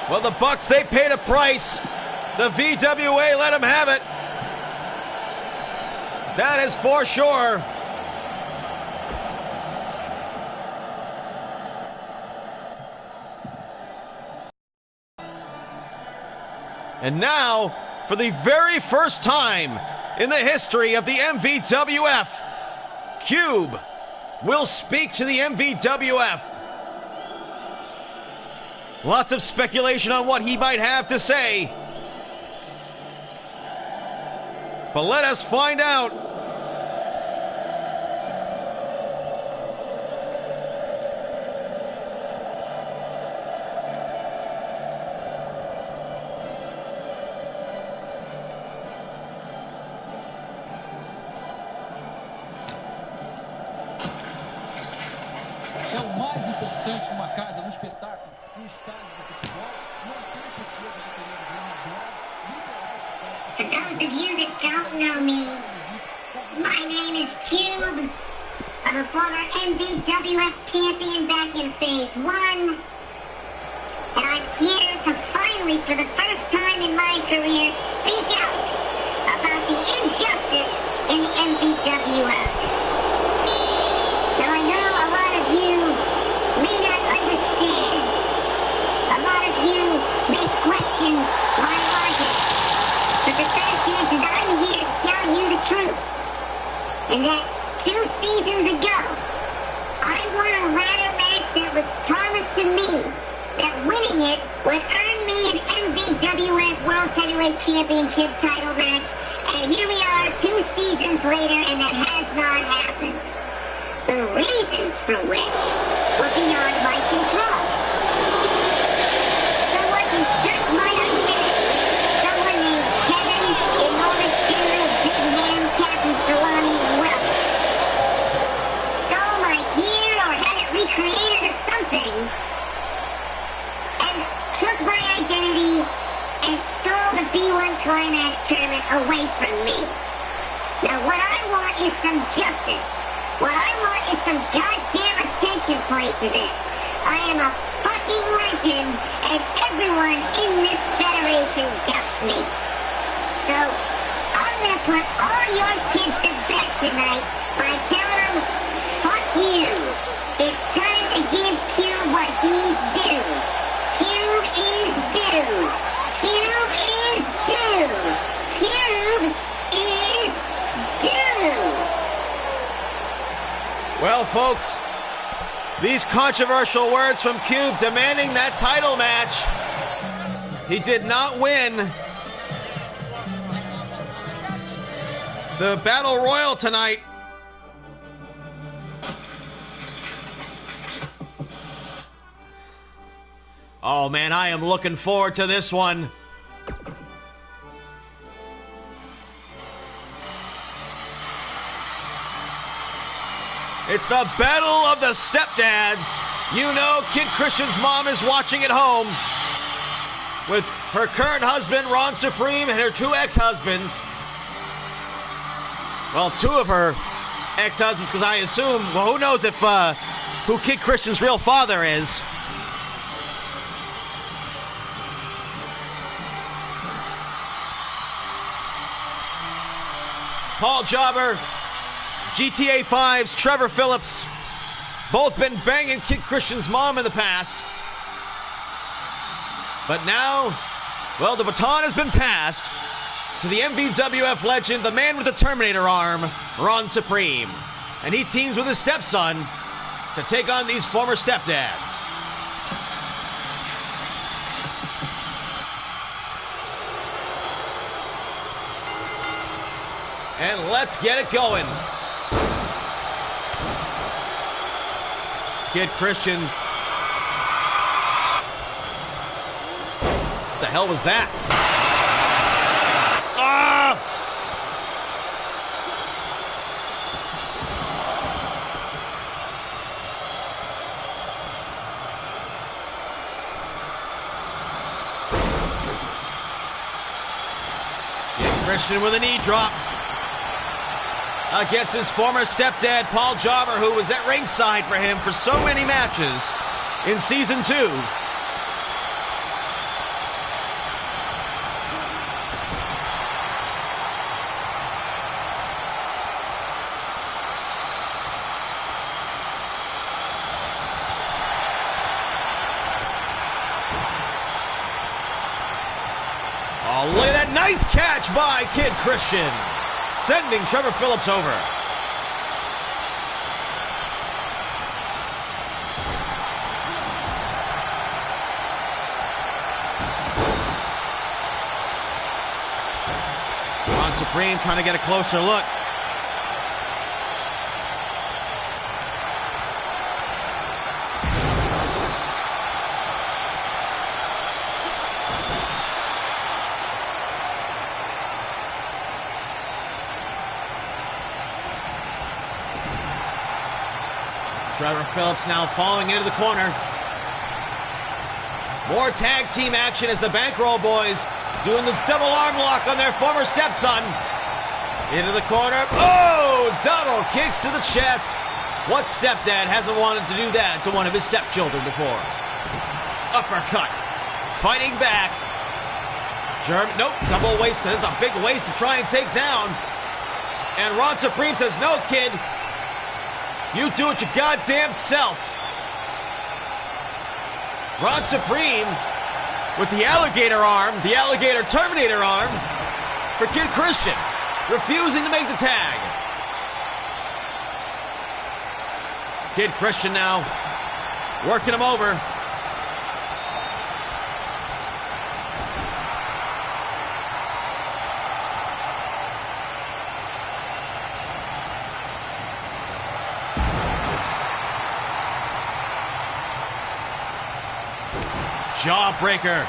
Well, the Bucks, they paid a price. The VWA let him have it. That is for sure. And now, for the very first time in the history of the MVWF, Cube will speak to the MVWF. Lots of speculation on what he might have to say. But let us find out. É o mais importante numa casa, num espetáculo, num estádio de futebol. Não tem porquê você querer ganhar. For those of you that don't know me, my name is Cube. I'm a former MVWF champion back in Phase 1. And I'm here to finally, for the first time in my career, speak out about the injustice in the MVWF. Now I know a lot of you may not understand. A lot of you may question my logic. But the fact is that I'm here to tell you the truth. And that 2 seasons ago, I won a ladder match that was promised to me that winning it would earn me an MVWF World Heavyweight Championship title match, and here we are 2 seasons later, and that has not happened. The reasons for which were beyond my control. Someone usurped my identity. Someone named Kevin, enormous general, big ham, Captain Salami Welch, stole my gear or had it recreated or something, and took my identity and stole the B1 Climax tournament away from me. Now what I want is some justice. What I want is some goddamn attention played to this. I am a fucking legend, and everyone in this federation doubts me. So, I'm gonna put all your kids to bed tonight by telling them, fuck you. It's time to give Cube what he's due. Cube is due. Cube is due. Cube is due. Well, folks, these controversial words from Cube demanding that title match. He did not win the Battle Royal tonight. Oh, man, I am looking forward to this one. It's the Battle of the Stepdads. You know Kid Christian's mom is watching at home with her current husband, Ron Supreme, and her 2 ex-husbands. Well, 2 of her ex-husbands, because I assume, well, who knows if who Kid Christian's real father is. Paul Jobber, GTA 5's Trevor Phillips, both been banging Kid Christian's mom in the past. But now, well, the baton has been passed to the MVWF legend, the man with the Terminator arm, Ron Supreme. And he teams with his stepson to take on these former stepdads. And let's get it going. Kid Christian. What the hell was that? Ah! Kid Christian with a knee drop against his former stepdad, Paul Jobber, who was at ringside for him for so many matches in Season 2. Oh, look at that nice catch by Kid Christian, sending Trevor Phillips over. Ron Supreme trying to get a closer look. Trevor Phillips now falling into the corner. More tag team action as the Bankroll Boys doing the double arm lock on their former stepson. Into the corner. Oh! Double kicks to the chest. What stepdad hasn't wanted to do that to one of his stepchildren before? Uppercut. Fighting back. Nope, double waist. This is a big waist to try and take down. And Ron Supreme says, no, kid. You do it your goddamn self. Ron Supreme with the alligator arm, the alligator Terminator arm for Kid Christian, refusing to make the tag. Kid Christian now working him over. Jawbreaker.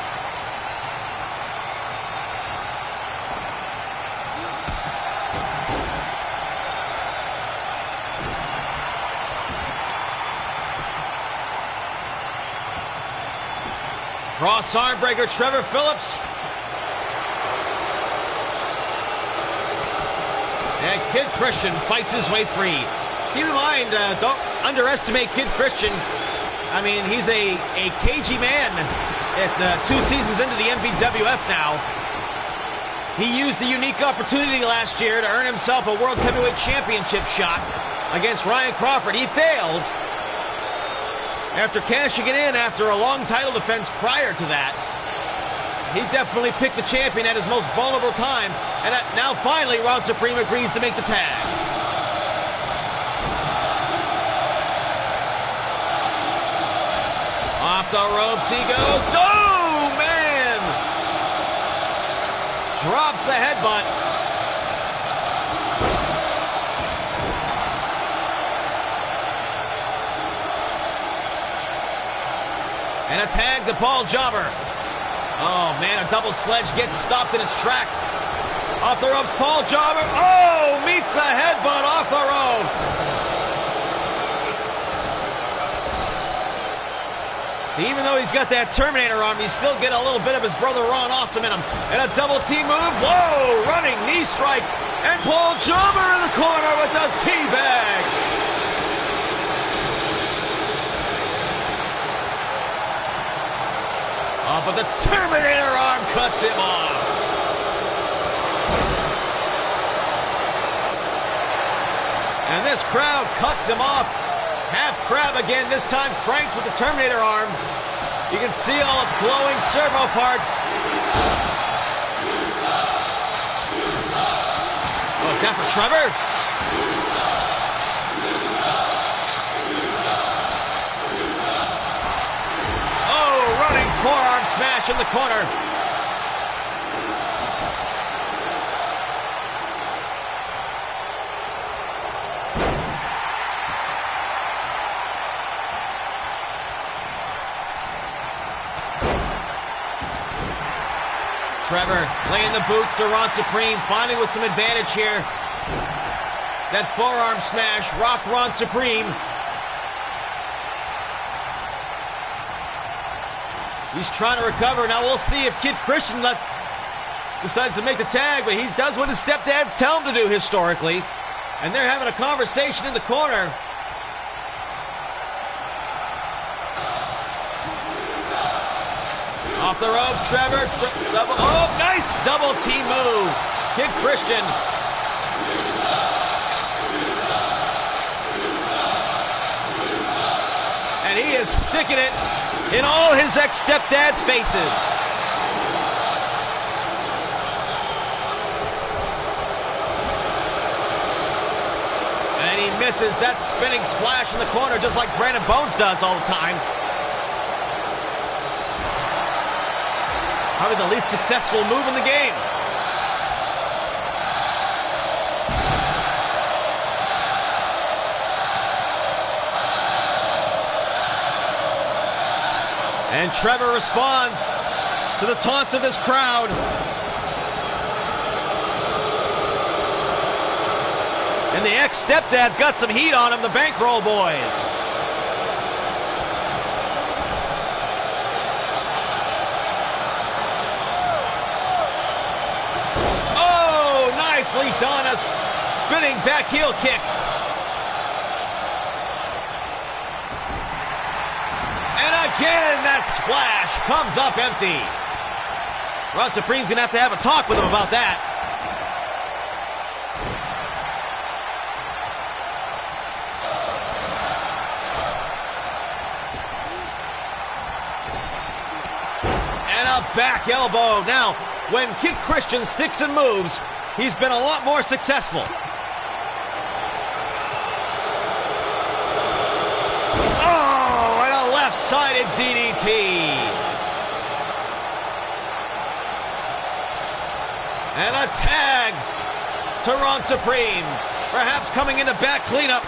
Cross arm breaker, Trevor Phillips. And Kid Christian fights his way free. Keep in mind, don't underestimate Kid Christian. I mean, he's a cagey man at 2 seasons into the MVWF now. He used the unique opportunity last year to earn himself a World's Heavyweight Championship shot against Ryan Crawford. He failed after cashing it in after a long title defense prior to that. He definitely picked the champion at his most vulnerable time, and now finally Ron Supreme agrees to make the tag. Off the ropes he goes. Oh, man! Drops the headbutt. And a tag to Paul Jobber. Oh, man, a double sledge gets stopped in its tracks. Off the ropes, Paul Jobber. Oh, meets the headbutt off the ropes. See, even though he's got that Terminator arm, he's still getting a little bit of his brother Ron Awesome in him. And a double team move. Whoa, running knee strike. And Paul Jobber in the corner with the teabag. Oh, but the Terminator arm cuts him off. And this crowd cuts him off. Half crab again, this time cranked with the Terminator arm. You can see all its glowing servo parts. Oh, is that for Trevor? Running forearm smash in the corner. Trevor laying the boots to Ron Supreme, finally with some advantage here. That forearm smash rocked Ron Supreme. He's trying to recover. Now we'll see if Kid Christian decides to make the tag, but he does what his stepdads tell him to do historically. And they're having a conversation in the corner. Off the ropes, Trevor. Oh, nice double team move. Kid Christian. And he is sticking it in all his ex-stepdad's faces. And he misses that spinning splash in the corner just like Brandon Bones does all the time. Probably the least successful move in the game. And Trevor responds to the taunts of this crowd. And the ex-stepdad's got some heat on him, the Bankroll Boys. Oh, nicely done, a spinning back heel kick. Again, that splash comes up empty. Ron Supreme's gonna have to have a talk with him about that. And a back elbow. Now, when Kid Christian sticks and moves, he's been a lot more successful. Left-sided DDT. And a tag to Ron Supreme. Perhaps coming into back cleanup.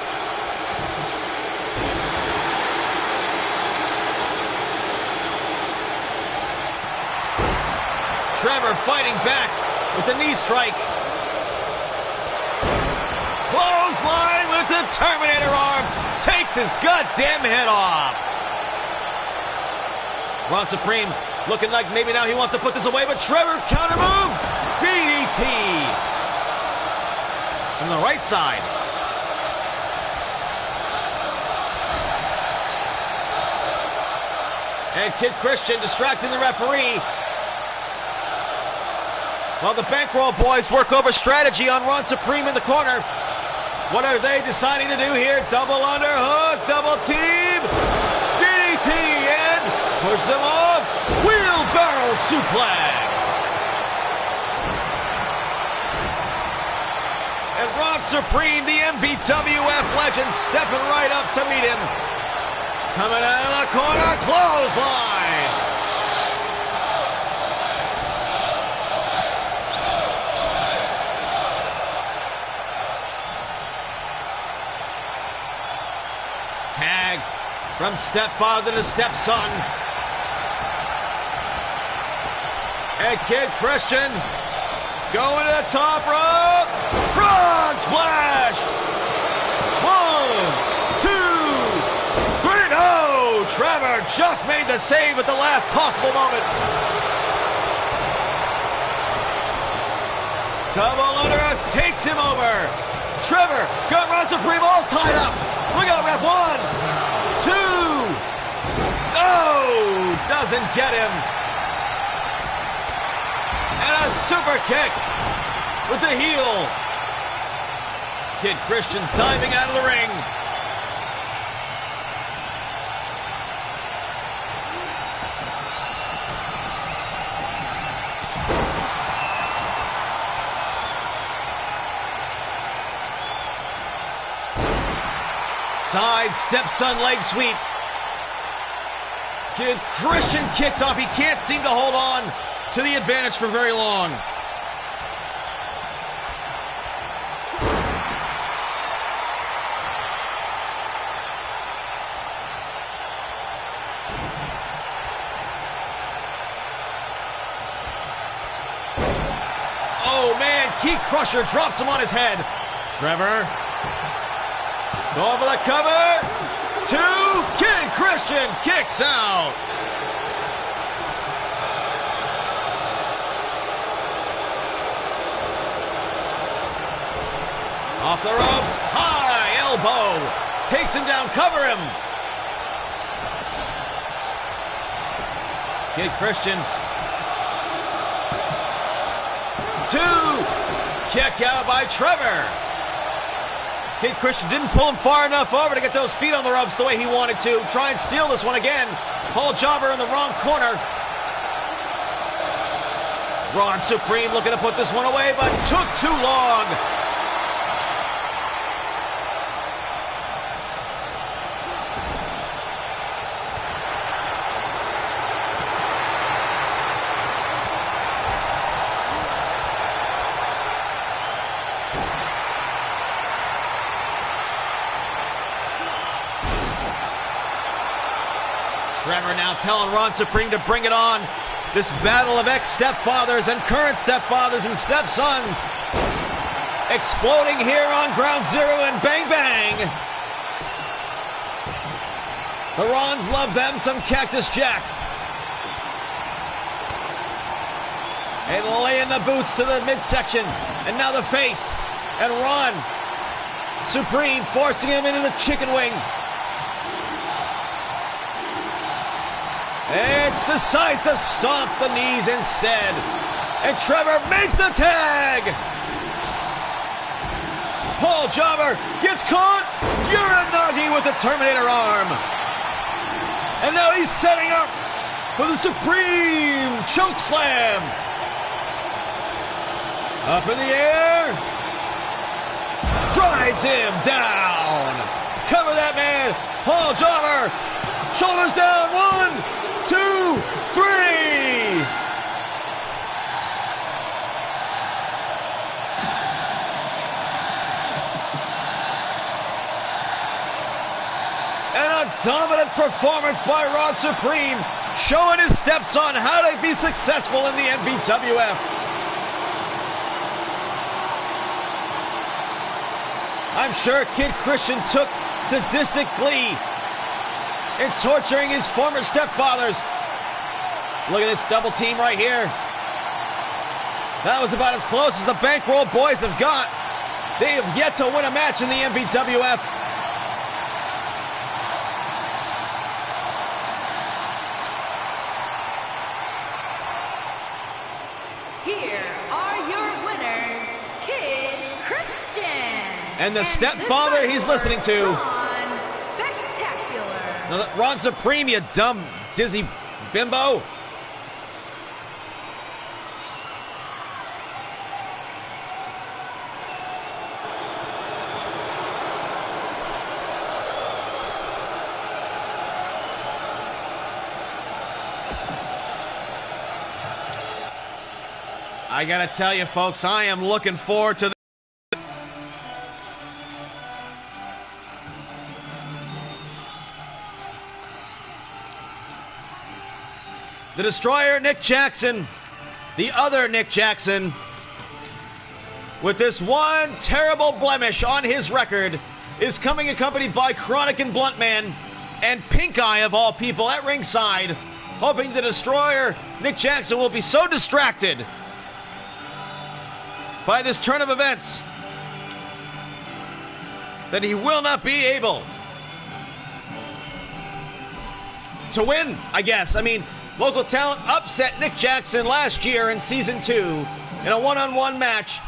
Trevor fighting back with the knee strike. Clothesline with the Terminator arm. Takes his goddamn head off. Ron Supreme looking like maybe now he wants to put this away, but Trevor counter move. DDT. From the right side. And Kid Christian distracting the referee. Well, the Bankroll boys work over strategy on Ron Supreme in the corner. What are they deciding to do here? Double underhook, double team, DDT, and push them off. Wheelbarrow suplex. And Ron Supreme, the MVWF legend, stepping right up to meet him. Coming out of the corner, clothesline. Tag from stepfather to stepson. And Kid Christian going to the top rope. Frog splash. 1, 2, 3. No! Trevor just made the save at the last possible moment. Double underhook takes him over. Trevor got Ron Supreme all tied up. Look out, ref. 1, 2. No! Doesn't get him. And a super kick with the heel. Kid Christian diving out of the ring. Side stepson leg sweep. Kid Christian kicked off. He can't seem to hold on to the advantage for very long. Oh man, Key Crusher drops him on his head. Trevor going for the cover. 2. Kid Christian kicks out. Off the ropes. High elbow. Takes him down. Cover him. Kid Christian. 2. Kick out by Trevor. Kid Christian didn't pull him far enough over to get those feet on the ropes the way he wanted to. Try and steal this one again. Paul Jobber in the wrong corner. Ron Supreme looking to put this one away, but took too long. Trevor now telling Ron Supreme to bring it on. This battle of ex-stepfathers and current stepfathers and stepsons exploding here on Ground Zero and Bang Bang. The Rons love them some Cactus Jack. And laying the boots to the midsection. And now the face. And Ron Supreme forcing him into the chicken wing. And decides to stomp the knees instead. And Trevor makes the tag. Paul Jobber gets caught. Uranagi with the Terminator arm. And now he's setting up for the Supreme Choke Slam. Up in the air. Drives him down. Cover that man. Paul Jobber. Shoulders down. 1, 2, 3. And a dominant performance by Ron Supreme, showing his steps on how to be successful in the MVWF. I'm sure Kid Christian took sadistic glee in torturing his former stepfathers. Look at this double team right here. That was about as close as the Bankroll Boys have got. They have yet to win a match in the MVWF. Here are your winners, Kid Christian. And the stepfather he's listening to. Ron Spectacular. Ron Supreme, you dumb, dizzy bimbo. I gotta tell you, folks, I am looking forward to the Destroyer, Nick Jackson, the other Nick Jackson, with this one terrible blemish on his record, is coming accompanied by Chronic and Bluntman and Pink Eye, of all people, at ringside, hoping the Destroyer, Nick Jackson, will be so distracted by this turn of events that he will not be able to win, I guess. I mean, Local Talent upset Nick Jackson last year in Season 2 in a one-on-one match,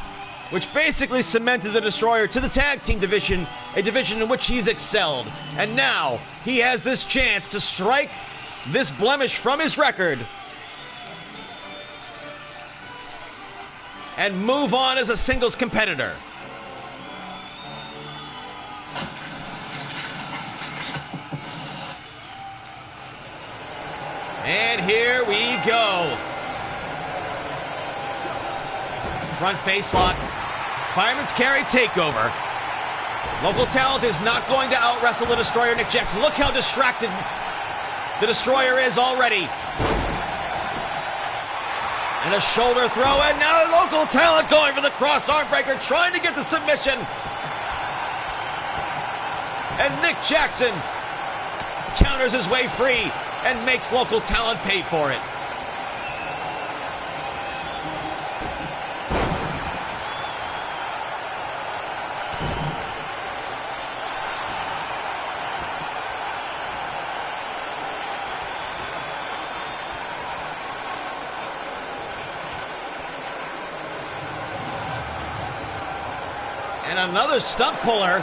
which basically cemented the Destroyer to the tag team division, a division in which he's excelled. And now he has this chance to strike this blemish from his record and move on as a singles competitor. And here we go. Front face lock. Fireman's carry takeover. Local Talent is not going to out-wrestle the Destroyer, Nick Jackson. Look how distracted the Destroyer is already. And a shoulder throw, and now Local Talent going for the cross arm breaker, trying to get the submission. And Nick Jackson counters his way free and makes Local Talent pay for it. And another stump puller.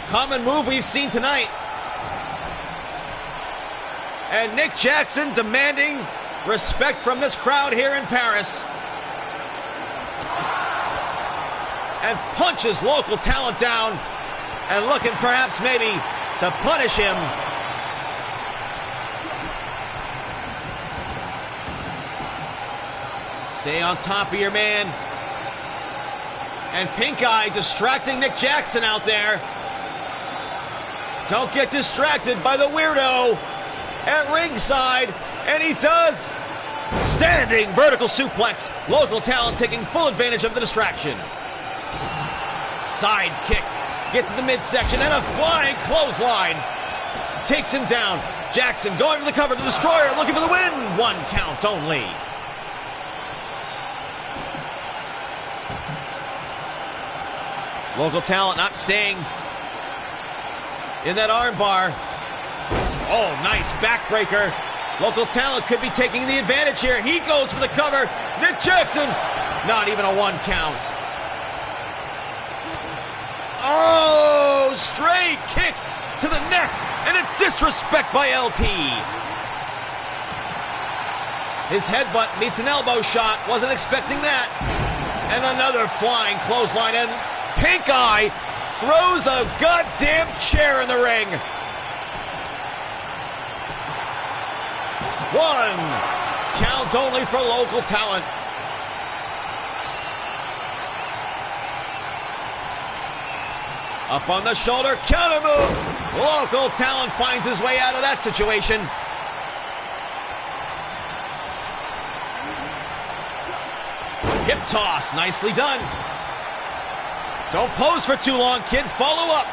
Common move we've seen tonight. And Nick Jackson demanding respect from this crowd here in Paris. And punches Local Talent down and looking perhaps maybe to punish him. Stay on top of your man. And Pink Eye distracting Nick Jackson out there. Don't get distracted by the weirdo at ringside. And he does. Standing vertical suplex. Local Talent taking full advantage of the distraction. Side kick. Gets to the midsection and a flying clothesline. Takes him down. Jackson going for the cover. The Destroyer looking for the win. 1 count only. Local Talent not staying in that armbar. Oh, nice backbreaker. Local Talent could be taking the advantage here. He goes for the cover. Nick Jackson, not even a 1 count. Oh, straight kick to the neck and a disrespect by LT. His headbutt meets an elbow shot. Wasn't expecting that. And another flying clothesline, and Pink Eye throws a goddamn chair in the ring. 1 count only for Local Talent. Up on the shoulder, counter move. Local Talent finds his way out of that situation. Hip toss, nicely done. Don't pose for too long, kid. Follow up.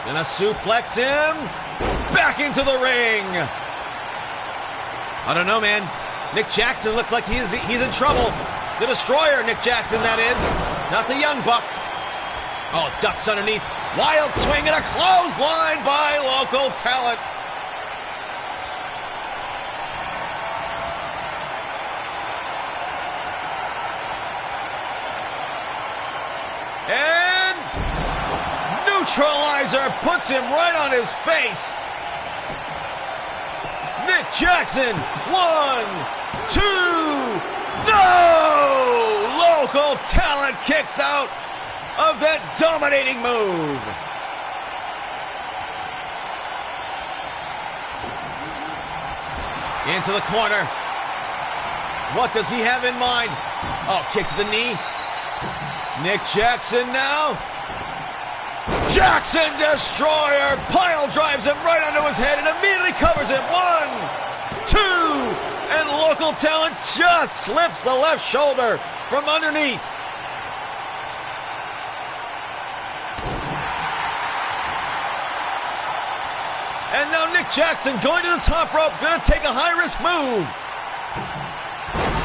Gonna suplex him. Back into the ring. I don't know, man. Nick Jackson looks like he's in trouble. The Destroyer, Nick Jackson, that is. Not the Young Buck. Oh, ducks underneath. Wild swing and a clothesline by Local Talent. And neutralizer puts him right on his face. Nick Jackson, 1, 2, no! Local Talent kicks out of that dominating move. Into the corner. What does he have in mind? Oh, kick to the knee. Nick Jackson now. Jackson Destroyer pile drives him right onto his head and immediately covers him. 1, 2, and Local Talent just slips the left shoulder from underneath. And now Nick Jackson going to the top rope, gonna take a high-risk move.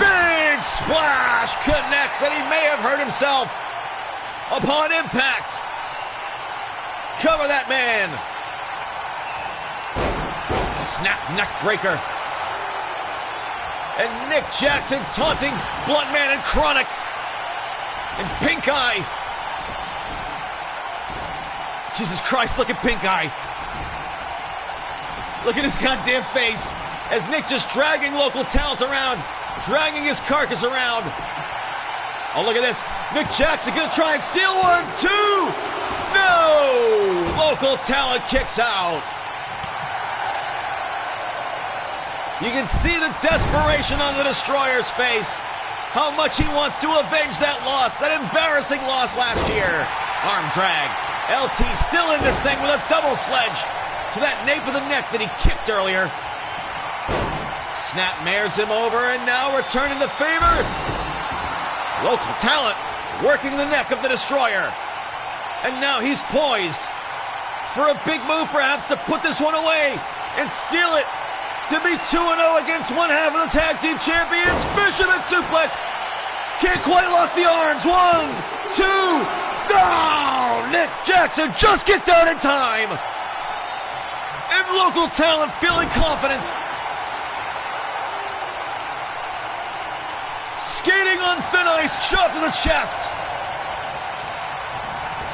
Big splash connects, and he may have hurt himself upon impact. Cover that man. Snap neck breaker. And Nick Jackson taunting Blunt Man and Chronic. And Pink Eye. Jesus Christ, look at Pink Eye. Look at his goddamn face. As Nick just dragging Local Talent around. Dragging his carcass around. Oh, look at this. Nick Jackson gonna try and steal 1, 2. No! Local Talent kicks out. You can see the desperation on the Destroyer's face. How much he wants to avenge that loss, that embarrassing loss last year. Arm drag. LT still in this thing with a double sledge to that nape of the neck that he kicked earlier. Snap mares him over, and now returning the favor. Local Talent working the neck of the Destroyer. And now he's poised for a big move, perhaps, to put this one away and steal it to be 2-0 against one half of the tag team champions. Fisherman suplex. Can't quite lock the arms. 1, 2. No! Nick Jackson just get down in time. And Local Talent feeling confident. Skating on thin ice, chop to the chest.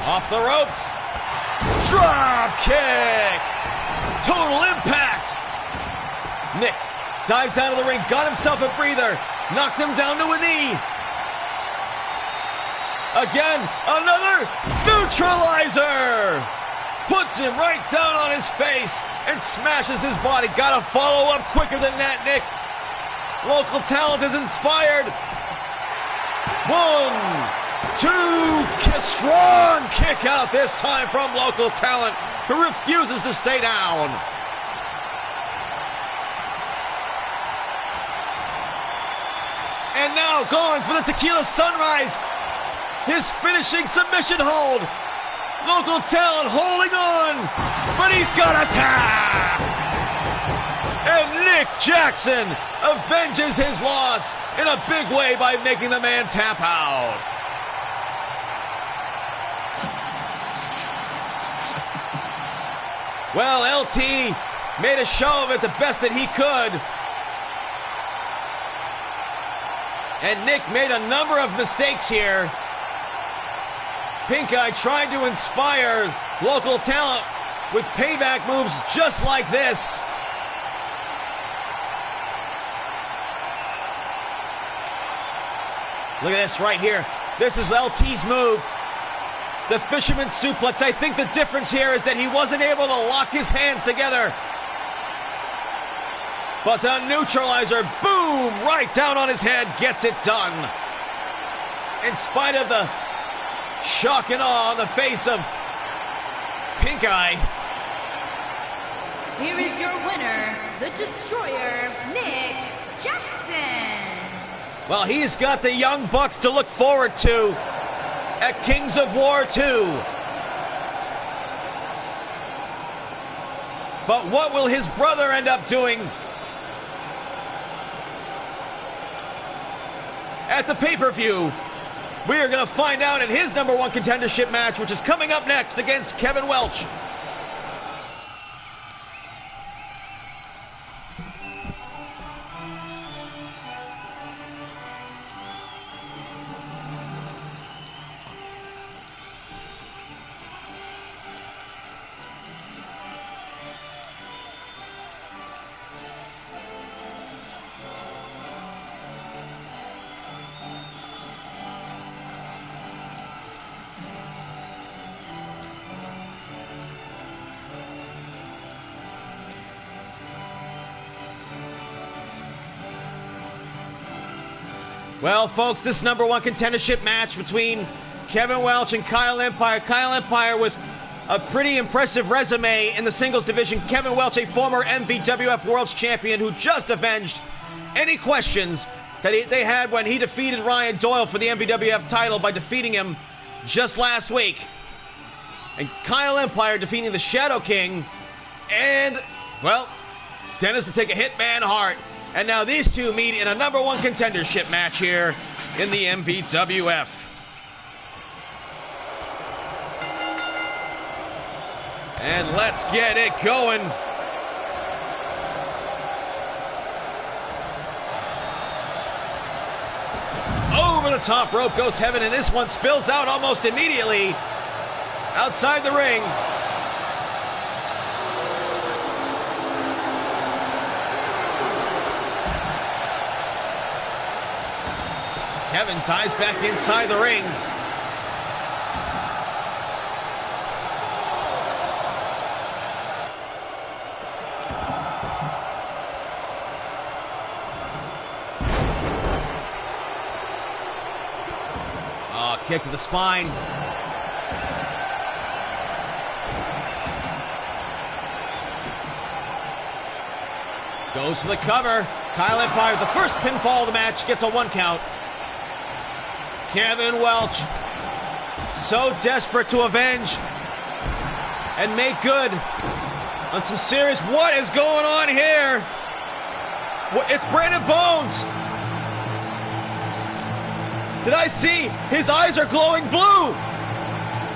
Off the ropes. Drop kick. Total impact. Nick dives out of the ring, got himself a breather, knocks him down to a knee. Again, another neutralizer. Puts him right down on his face and smashes his body. Gotta follow up quicker than that, Nick. Local Talent is inspired. 1, 2, strong kick out this time from Local Talent, who refuses to stay down. And now going for the Tequila Sunrise, his finishing submission hold. Local Talent holding on, but he's got a tap. And Nick Jackson avenges his loss in a big way by making the man tap out. Well, LT made a show of it the best that he could. And Nick made a number of mistakes here. Pink Eye tried to inspire Local Talent with payback moves just like this. Look at this right here. This is LT's move. The Fisherman Suplex. I think the difference here is that he wasn't able to lock his hands together. But the neutralizer, boom, right down on his head, gets it done. in spite of the shock and awe on the face of Pink Eye. Here is your winner, the Destroyer, Nick Jackson. Well, he's got the Young Bucks to look forward to at Kings of War 2. But what will his brother end up doing at the pay-per-view? We are going to find out in his #1 contendership match, which is coming up next against Kevin Welch. Well, folks, this #1 contendership match between Kevin Welch and Kyle Empire. Kyle Empire with a pretty impressive resume in the singles division. Kevin Welch, a former MVWF World Champion who just avenged any questions that they had when he defeated Ryan Doyle for the MVWF title by defeating him just last week. And Kyle Empire defeating the Shadow King and, well, Dennis to take a Hitman Hart. And now these two meet in a #1 contendership match here in the MVWF. And let's get it going. Over the top rope goes Heaven, and this one spills out almost immediately outside the ring. Kevin ties back inside the ring. Oh, kick to the spine. Goes for the cover. Kyle Empire, the first pinfall of the match, gets a 1 count. Kevin Welch, so desperate to avenge and make good on some serious. What is going on here? It's Brandon Bones. Did I see? His eyes are glowing blue.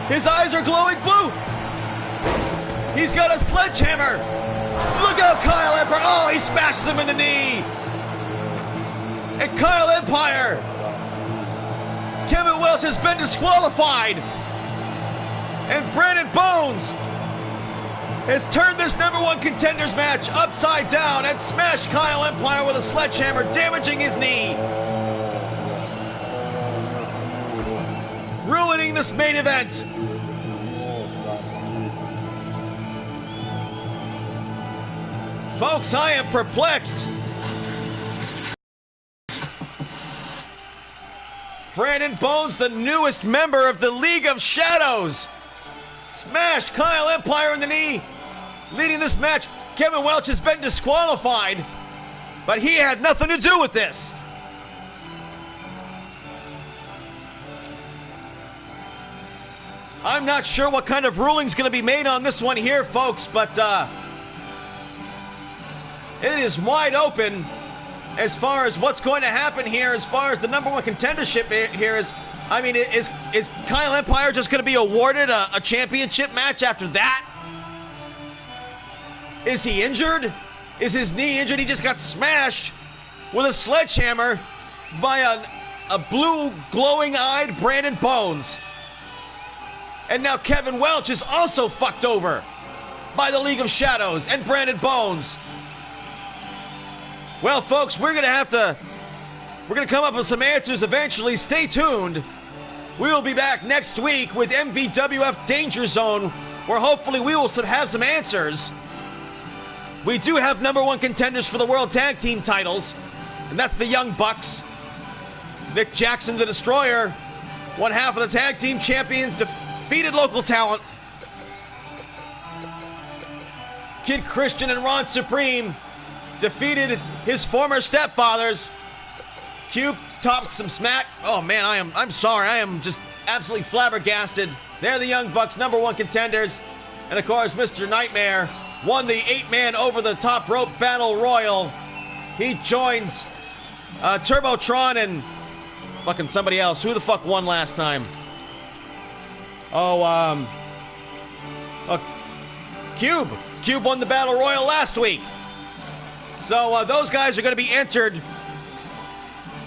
His eyes are glowing blue. He's got a sledgehammer. Look out, Kyle Empire. Oh, he smashes him in the knee. And Kyle Empire. Kevin Welch has been disqualified. And Brandon Bones has turned this #1 contenders match upside down and smashed Kyle Empire with a sledgehammer, damaging his knee. Ruining this main event. Folks, I am perplexed. Brandon Bones, the newest member of the League of Shadows, smashed Kyle Empire in the knee, leading this match. Kevin Welch has been disqualified, but he had nothing to do with this. I'm not sure what kind of ruling's going to be made on this one here, folks, but it is wide open as far as what's going to happen here, as far as the #1 contendership here is. I mean, is Kyle Empire just going to be awarded a championship match after that? Is he injured? Is his knee injured? He just got smashed with a sledgehammer by a blue glowing-eyed Brandon Bones. And now Kevin Welch is also fucked over by the League of Shadows and Brandon Bones. Well, folks, we're going to come up with some answers eventually. Stay tuned. We will be back next week with MVWF Danger Zone, where hopefully we will have some answers. We do have #1 contenders for the World Tag Team titles, and that's the Young Bucks. Nick Jackson, the Destroyer, One half of the tag team champions defeated local talent. Kid Christian and Ron Supreme defeated his former stepfathers. Cube topped some smack. Oh man, I'm sorry. I am just absolutely flabbergasted. They're the Young Bucks, #1 contenders. And of course, Mr. Nightmare won the 8-man over the top rope battle royal. He joins Turbotron and fucking somebody else. Who the fuck won last time? Cube. Cube won the battle royal last week. So those guys are going to be entered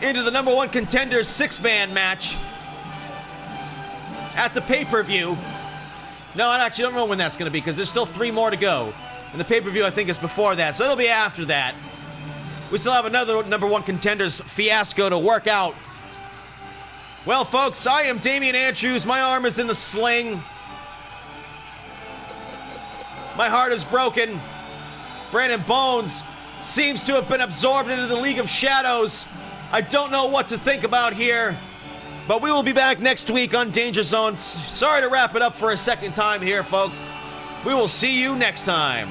into the #1 contenders 6-man match at the pay-per-view. No, I actually don't know when that's going to be because there's still 3 more to go. And the pay-per-view, I think, is before that. So it'll be after that. We still have another #1 contenders fiasco to work out. Well, folks, I am Damian Andrews. My arm is in a sling. My heart is broken. Brandon Bones seems to have been absorbed into the League of Shadows. I don't know what to think about here. But we will be back next week on Danger Zone. Sorry to wrap it up for a second time here, folks. We will see you next time.